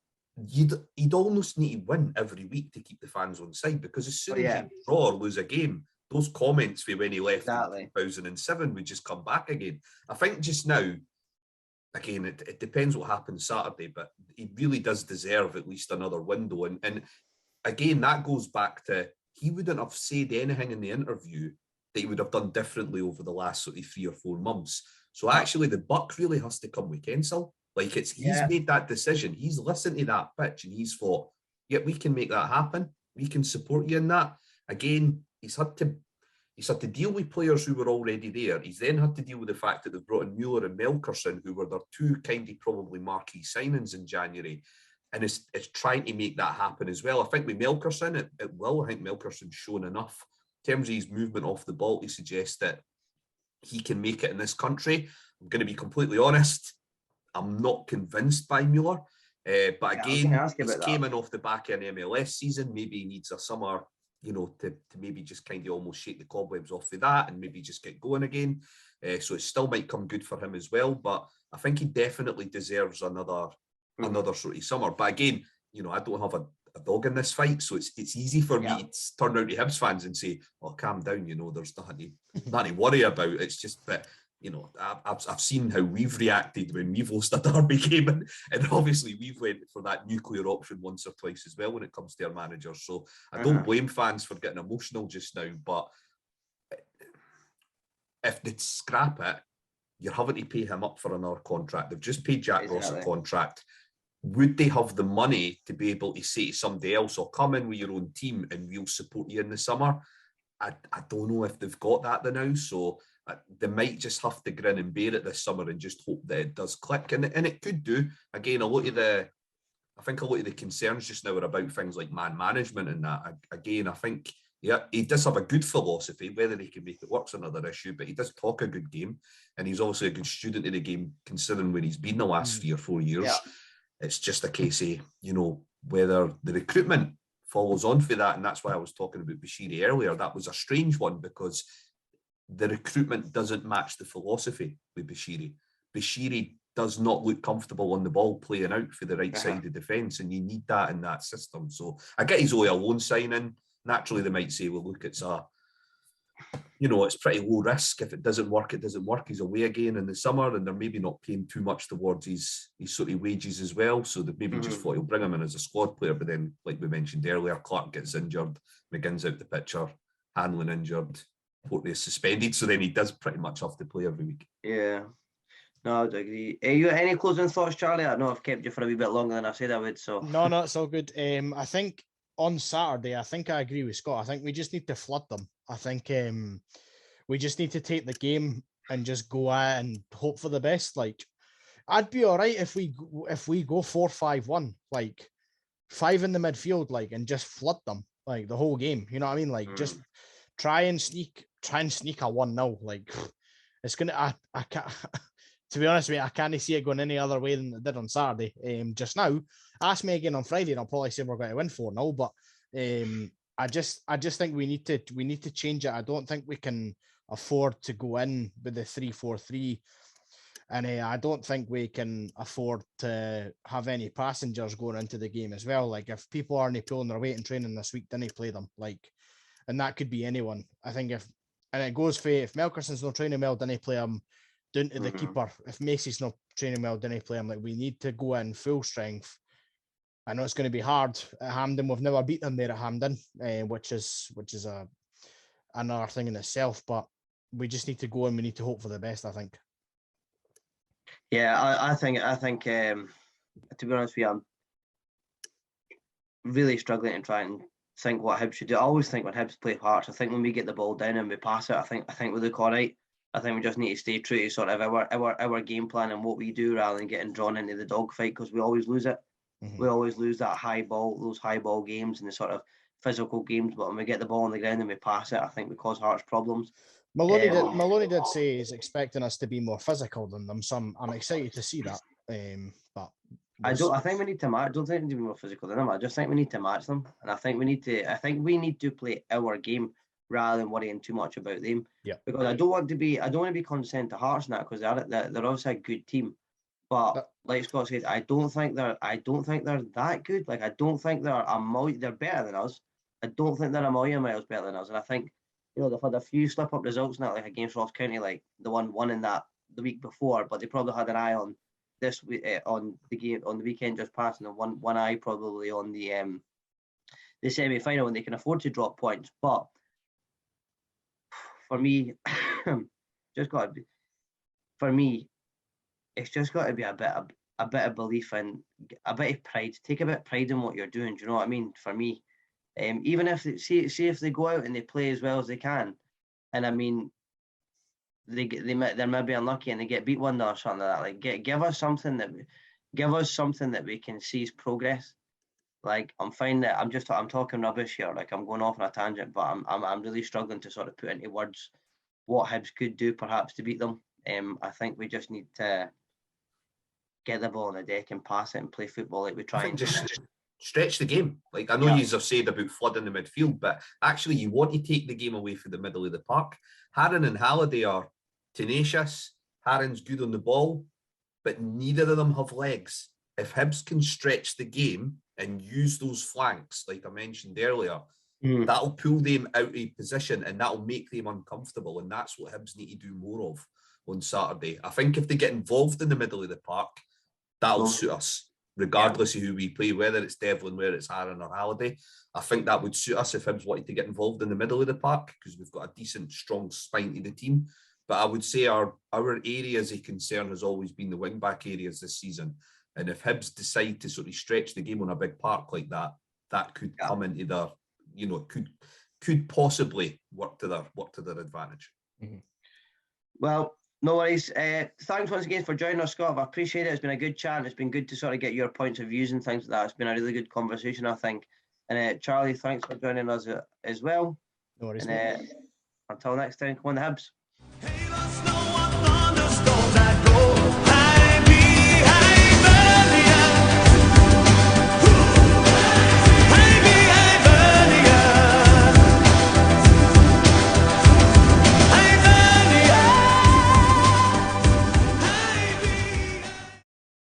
he'd almost need to win every week to keep the fans on side, because as soon as you draw or lose a game, those comments for when he left in 2007 would just come back again. I think just now, again, it depends what happens Saturday, but he really does deserve at least another window. And again, that goes back to, he wouldn't have said anything in the interview that he would have done differently over the last sort of 3 or 4 months. So actually, the buck really has to come with Kensal. Like he's made that decision. He's listened to that pitch and he's thought, yeah, we can make that happen. We can support you in that. Again, he's had to deal with players who were already there. He's then had to deal with the fact that they've brought in Mueller and Melkerson, who were their 2 kind of probably marquee signings in January. And it's trying to make that happen as well. I think with Melkerson, it will. I think Melkerson's shown enough in terms of his movement off the ball to suggest that he can make it in this country. I'm going to be completely honest, I'm not convinced by Mueller. But again, he's came in off the back of an MLS season. Maybe he needs a summer, to maybe just kind of almost shake the cobwebs off of that and maybe just get going again. So it still might come good for him as well. But I think he definitely deserves another sort of summer. But again, I don't have a dog in this fight, so it's easy for me to turn out to Hibs fans and say, "Oh, calm down. There's nothing to worry about." It's just that I've seen how we've reacted when we've lost a derby game, and obviously we've went for that nuclear option once or twice as well when it comes to our managers. So I don't blame fans for getting emotional just now, but if they scrap it, you're having to pay him up for another contract. They've just paid Jack Ross a contract. Would they have the money to be able to say to somebody else, or come in with your own team and we'll support you in the summer? I don't know if they've got that now. So they might just have to grin and bear it this summer and just hope that it does click. And it could do. Again, I think a lot of the concerns just now are about things like man management and that. Again, I think, yeah, he does have a good philosophy. Whether he can make it work's another issue, but he does talk a good game. And he's also a good student of the game, considering where he's been the last 3 or 4 years. Yeah. It's just a case of, whether the recruitment follows on for that. And that's why I was talking about Bashiri earlier. That was a strange one because the recruitment doesn't match the philosophy with Bashiri. Bashiri does not look comfortable on the ball playing out for the right side of defence, and you need that in that system. So I get he's only a loan signing. Naturally, they might say, well, look, it's pretty low risk. If it doesn't work, it doesn't work. He's away again in the summer, and they're maybe not paying too much towards his sort of wages as well. So they've maybe just thought he'll bring him in as a squad player. But then, like we mentioned earlier, Clark gets injured, McGinn's out the picture, Hanlon injured, Portray is suspended. So then he does pretty much have to play every week. Yeah. No, I would agree. You got any closing thoughts, Charlie? I know I've kept you for a wee bit longer than I said I would. So No, it's all good. I think on Saturday, I think I agree with Scott. I think we just need to flood them. I think we just need to take the game and just go out and hope for the best. Like, I'd be all right if we go 4-5-1, like 5 in the midfield, like, and just flood them like the whole game. You know what I mean? Like, just try and sneak a 1-0. Like, it's gonna. I can't. To be honest with you, I can't see it going any other way than it did on Saturday. Just now, ask me again on Friday, and I'll probably say we're going to win 4-0. But I just think we need to change it. I don't think we can afford to go in with the 3-4-3, and I don't think we can afford to have any passengers going into the game as well. Like, if people aren't pulling their weight in training this week, then they play them. Like, and that could be anyone. I think if Melkerson's not training well, then they play him. Down to the keeper. If Macy's not training well, then he play him. Like, we need to go in full strength. I know it's going to be hard at Hampden. We've never beaten them there at Hampden, which is another thing in itself. But we just need to go and we need to hope for the best, I think. Yeah, I think to be honest with you, I'm really struggling to try and think what Hibs should do. I always think when Hibs play Hearts, I think when we get the ball down and we pass it, I think we look all right. I think we just need to stay true to sort of our game plan and what we do rather than getting drawn into the dogfight, because we always lose it. We always lose those high ball games and the sort of physical games. But when we get the ball on the ground and we pass it, I think we cause Hearts problems. Maloney did say he's expecting us to be more physical than them. So I'm excited to see that. But I think we need to match. I don't think we need to be more physical than them. I just think we need to match them, and I think we need to play our game rather than worrying too much about them. Yeah. Because I don't want to be condescending to Hearts now, because they're obviously a good team. But like Scott said, I don't think they're that good. Like, I don't think they're better than us. I don't think they're a million miles better than us. And I think, they've had a few slip up results now, like against Ross County, like the one in that the week before, but they probably had an eye on this on the game on the weekend just past, and one eye probably on the semi-final, when they can afford to drop points. But for me, it's just got to be a bit of belief and a bit of pride. Take a bit of pride in what you're doing. Do you know what I mean? For me, even if if they go out and they play as well as they can, and I mean, they're maybe unlucky and they get beat 1-0 or something like that. Like, give us something that we can see as progress. Like, I'm finding that I'm talking rubbish here. Like, I'm going off on a tangent, but I'm really struggling to sort of put into words what Hibs could do perhaps to beat them. I think we just need to get the ball on the deck and pass it and play football like we try and just stretch the game. Like, I know you have said about flooding the midfield, but actually you want to take the game away from the middle of the park. Harron and Halliday are tenacious. Harron's good on the ball, but neither of them have legs. If Hibs can stretch the game and use those flanks, like I mentioned earlier, that'll pull them out of position and that'll make them uncomfortable. And that's what Hibs need to do more of on Saturday. I think if they get involved in the middle of the park, that'll suit us, regardless of who we play, whether it's Devlin, whether it's Harron or Halliday. I think that would suit us if Hibs wanted to get involved in the middle of the park, because we've got a decent, strong spine to the team. But I would say our areas of concern has always been the wing back areas this season. And if Hibs decide to sort of stretch the game on a big park like that, that could come into their, you know, could possibly work to their advantage. Mhm. Well, no worries. Thanks once again for joining us, Scott. I appreciate it. It's been a good chat. It's been good to sort of get your points of views and things like that. It's been a really good conversation, I think. And Charlie, thanks for joining us as well. No worries, And mate. until next time, come on the Hibs.